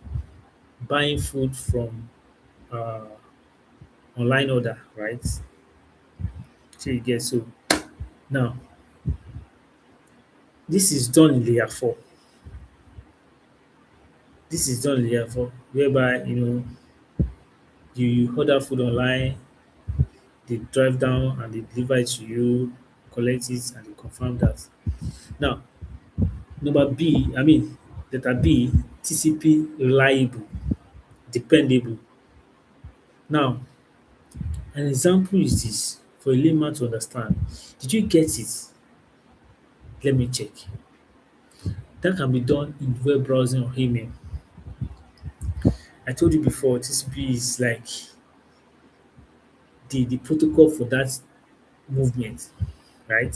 buying food from uh, online order, right? So you get so now this is done in layer 4. This is done in layer 4, whereby you order food online, they drive down and they deliver it to you. collect it and they confirm that. Now, number B, I mean, letter B, TCP reliable, dependable. Now, an example is this for a layman to understand. Did you get it? Let me check. That can be done in web browsing or email. I told you before, TCP is like the protocol for that movement, right?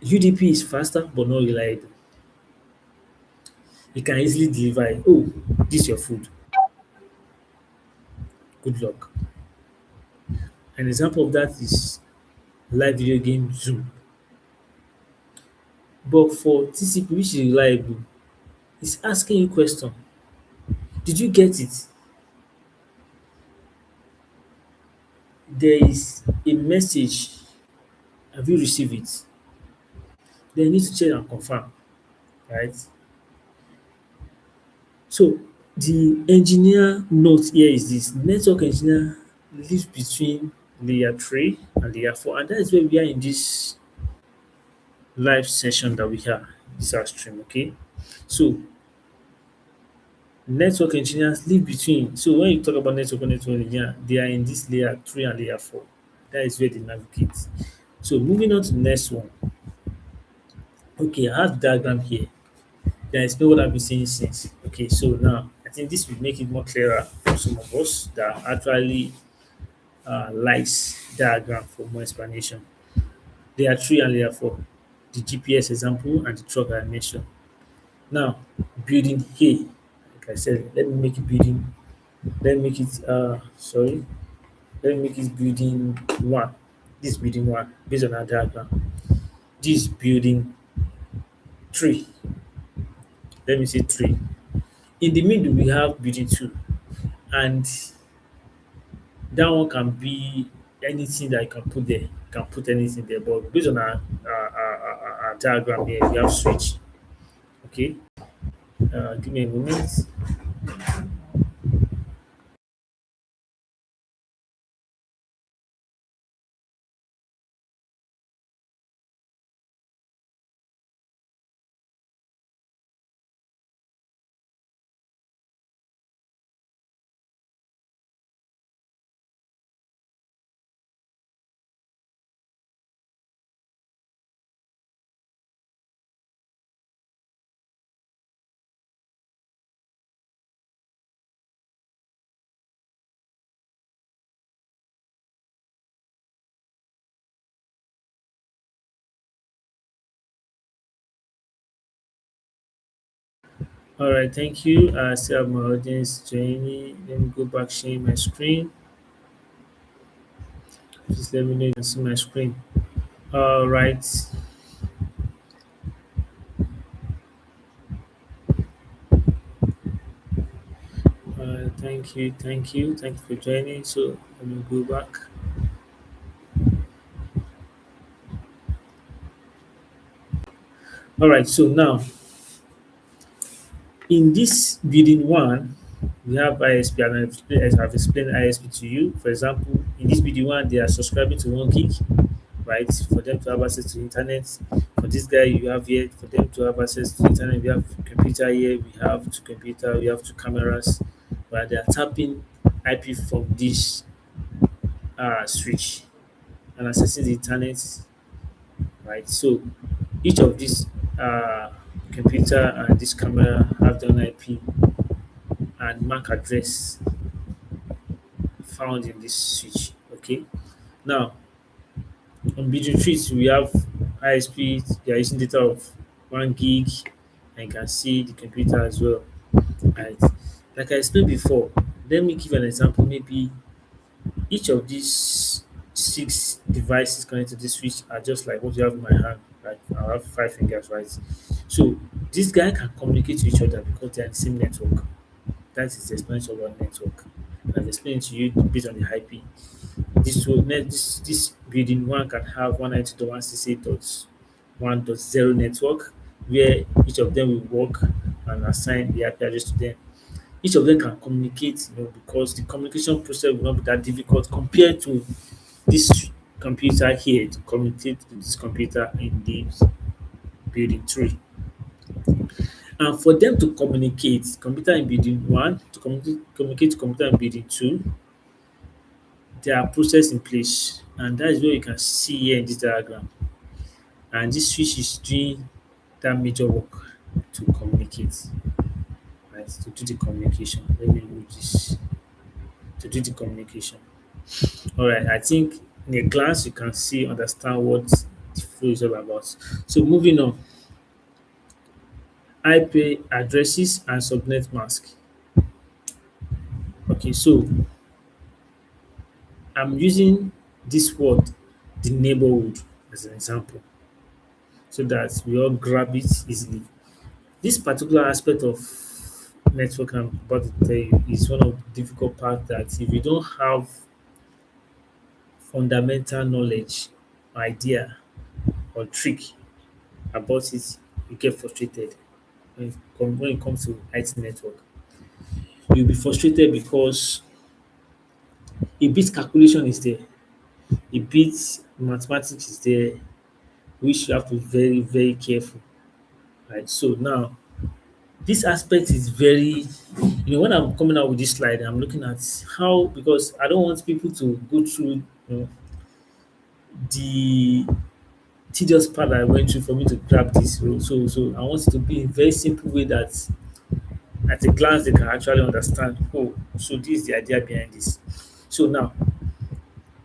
UDP is faster but not reliable. You can easily deliver, oh, this is your food. Good luck. An example of that is live video game Zoom. But for TCP, which is reliable, it's asking you question. Did you get it? There is a message. Have you received it? Then you need to check and confirm, right? So the engineer note here is this: network engineer lives between layer 3 and layer 4, and that is where we are in this live session that we have, this our stream, okay? So network engineers live between. So when you talk about network engineer, they are in this layer 3 and layer 4. That is where they navigate. So moving on to the next one. Okay, I have the diagram here. Then explain what I've been saying since. Okay, so now I think this will make it more clearer for some of us that actually likes diagram for more explanation. Layer 3 and layer 4, the GPS example and the truck I mentioned. Now, building A, like I said, let me make it building, let me make it, sorry, let me make it building 1. This is building 1 based on our diagram. This is building 3. Let me say 3. In the middle, we have building 2. And that one can be anything that you can put there. You can put anything there. But based on our diagram here, we have switch. Okay. Give me a moment. All right, thank you. I still have my audience joining. Let me go back sharing my screen. Just let me know you can see my screen. All right. Thank you for joining. So let me go back. All right. So now in this building 1, we have ISP, and I've explained ISP to you. For example, in this building 1, they are subscribing to 1 gig, right? For them to have access to internet. For this guy you have here, for them to have access to internet, we have computer here, we have 2 computer, we have 2 cameras, where they are tapping IP from this switch and accessing the internet, right? So each of these uh, computer and this camera have their own IP and MAC address found in this switch. Okay. Now on video trees we have ISP, they are using data of 1 gig, and you can see the computer as well. Right. Like I explained before, let me give an example. Maybe each of these 6 devices connected to this switch are just like what you have in my hand. Like I have 5 fingers, right? So this guy can communicate to each other because they are in the same network. That is the explanation of our network. I've explained to you based on the IP. This building 1 can have 192.168.1.0 network where each of them will work and assign the IP address to them. Each of them can communicate, because the communication process will not be that difficult compared to this computer here to communicate to this computer in the building 3. And for them to communicate, computer in building 1 to communicate to computer in building 2, there are process in place, and that is what you can see here in this diagram. And this switch is doing that major work to communicate, right? To do the communication. Let me move this to do the communication. All right, I think in a glance you can see, understand what the flow is all about. So moving on, IP addresses and subnet mask. Okay, so I'm using this word, the neighborhood, as an example, so that we all grab it easily. This particular aspect of network I'm about to tell you is one of the difficult parts that if you don't have fundamental knowledge, idea, or trick about it, you get frustrated when it comes to IT network. You'll be frustrated because a bit calculation is there, a bit mathematics is there, which you have to be very, very careful. Right. So now this aspect is very, when I'm coming out with this slide, I'm looking at how, because I don't want people to go through the tedious part I went through for me to grab this. So I want it to be in a very simple way that at a glance they can actually understand. Oh, so this is the idea behind this. So now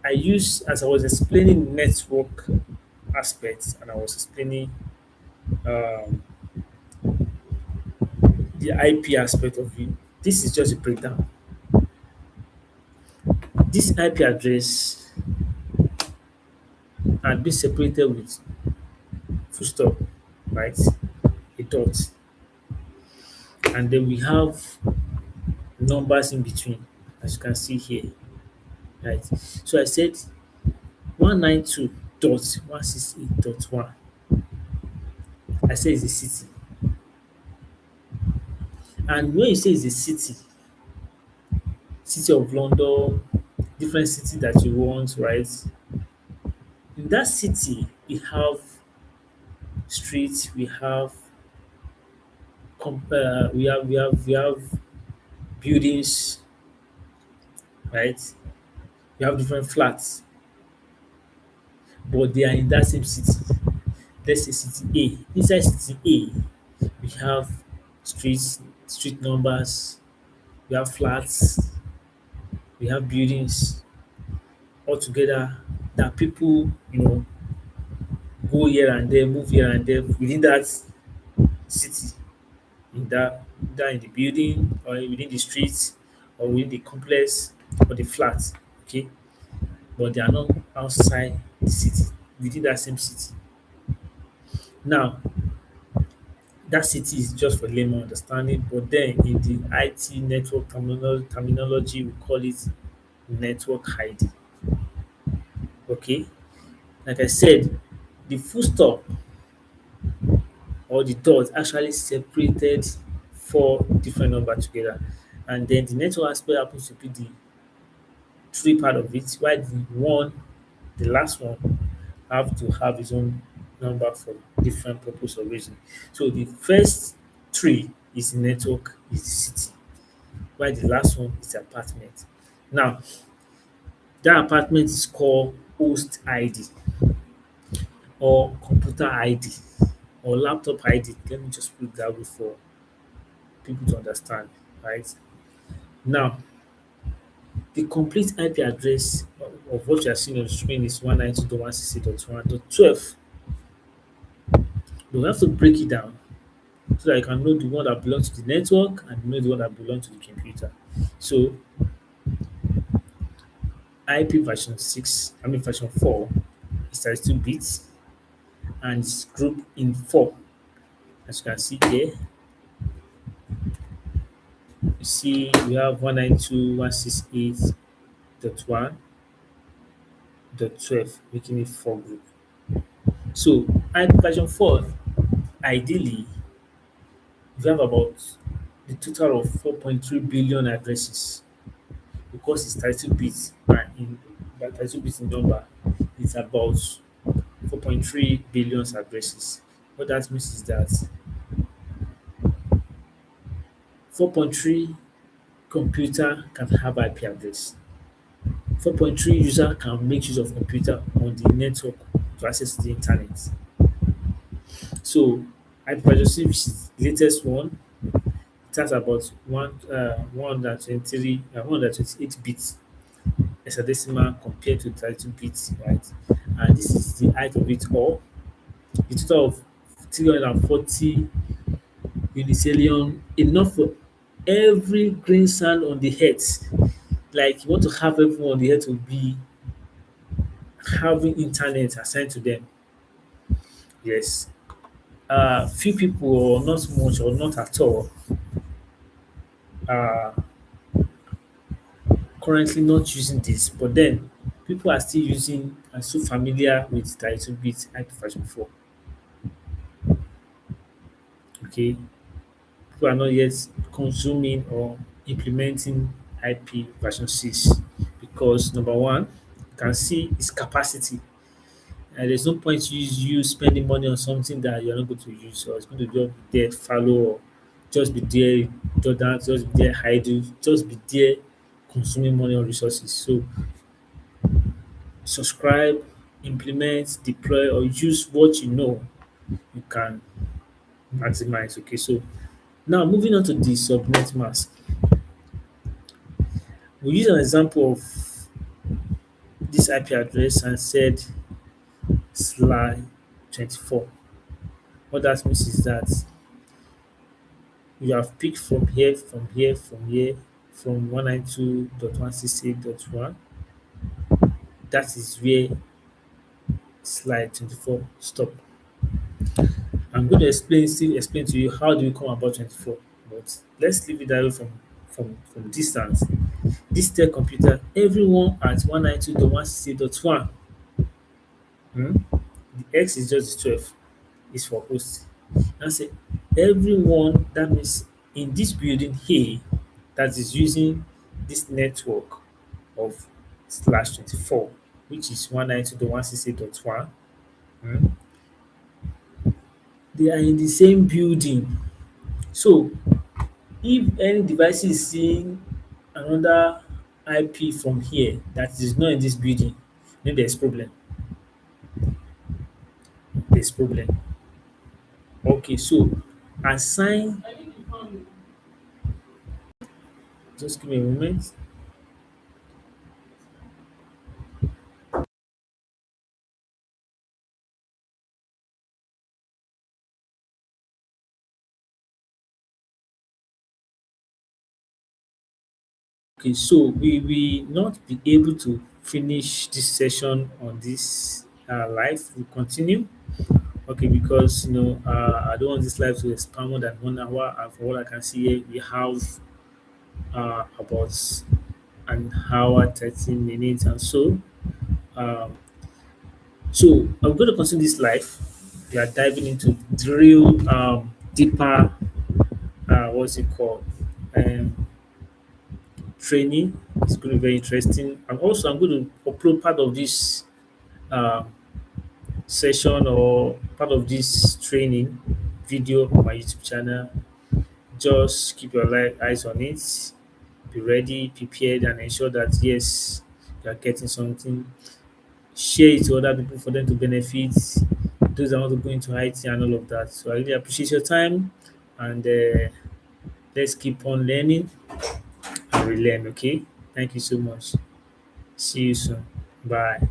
I use, as I was explaining network aspects and I was explaining um, the IP aspect of it. This is just a breakdown. This IP address had been separated with full stop, right? A dot. And then we have numbers in between, as you can see here, right? So I said 192.168.1. I said it's a city. And when you say it's a city, city of London, different city that you want, right? In that city, we have streets, we have buildings, right? We have different flats, but they are in that same city. Let's say city A. Inside city A, we have streets, street numbers, we have flats, we have buildings all together that people, go here and there, move here and there within that city, in that in the building or within the streets or within the complex or the flat. Okay, but they are not outside the city, within that same city. Now, that city is just for layman understanding, but then in the IT network terminology, we call it network ID. Okay, like I said, the full stop or the dot actually separated four different numbers together, and then the network aspect happens to be the three part of it, while the last one, have to have its own number for different purpose or reason. So the first three is network, is the city, while the last one is apartment. Now, that apartment is called host ID or computer ID or laptop ID. Let me just put it that way for people to understand, right? Now, the complete IP address of what you are seeing on the screen is 192.168.1.12. But we have to break it down so that you can know the one that belongs to the network and know the one that belongs to the computer. So IP version 6, I mean version 4 is 32 bits and it's grouped in 4. As you can see here, you see we have 192.168.1.12, making it 4 group. So IP version 4, ideally, we have about the total of 4.3 billion addresses because it's 32 bits in 32 bits in number. is about 4.3 billion addresses. What that means is that 4.3 computer can have IP address. 4.3 user can make use of computer on the network to access the internet. So IPv6, which is the latest one, it has about 128 bits hexadecimal compared to 32 bits, right? And this is the height of it all. A total of 340 unicillion, enough for every grain sand on the earth. Like you want to have everyone on the earth to be having internet assigned to them. Yes. Few people or not much or not at all are currently not using this, but then people are still using and so familiar with 32-bit IPv4. Okay, people are not yet consuming or implementing IP version 6 because number one, you can see its capacity. And there's no point you spending money on something that you're not going to use, or it's going to just be there fallow, or just be there redundant, just be there idle, just be there consuming money or resources. So subscribe, implement, deploy, or use what you know you can maximize. Okay, so now moving on to the subnet mask. We use an example of this IP address and said slash 24. What that means is that you have picked from here, from here, from here, from 192.168.1. That is where slide 24 stop. I'm going to still explain to you how do we come about 24, but let's leave it that way from distance. This tech computer, everyone at 192.168.1. Hmm? The X is just the 12, is for host. And say everyone that means in this building here that is using this network of slash 24, which is 192.168.1, hmm, they are in the same building. So if any device is seeing another IP from here that is not in this building, then there's problem. There's problem. Okay, so assign, just give me a moment. Okay, so we will not be able to finish this session on this live. We continue. Okay, because I don't want this live to expand more than 1 hour. And from what I can see here, we have about an hour 30 minutes and so. Um, so I'm going to continue this live. We are diving into real deeper. What's it called? Um, Training. It's going to be very interesting. And also, I'm going to upload part of this uh, session or part of this training video on my YouTube channel. Just keep your eyes on it. Be ready, prepared, and ensure that yes, you are getting something. Share it to other people for them to benefit. Those that want to go into IT and all of that. So I really appreciate your time, and let's keep on learning and relearn. Okay, thank you so much. See you soon. Bye.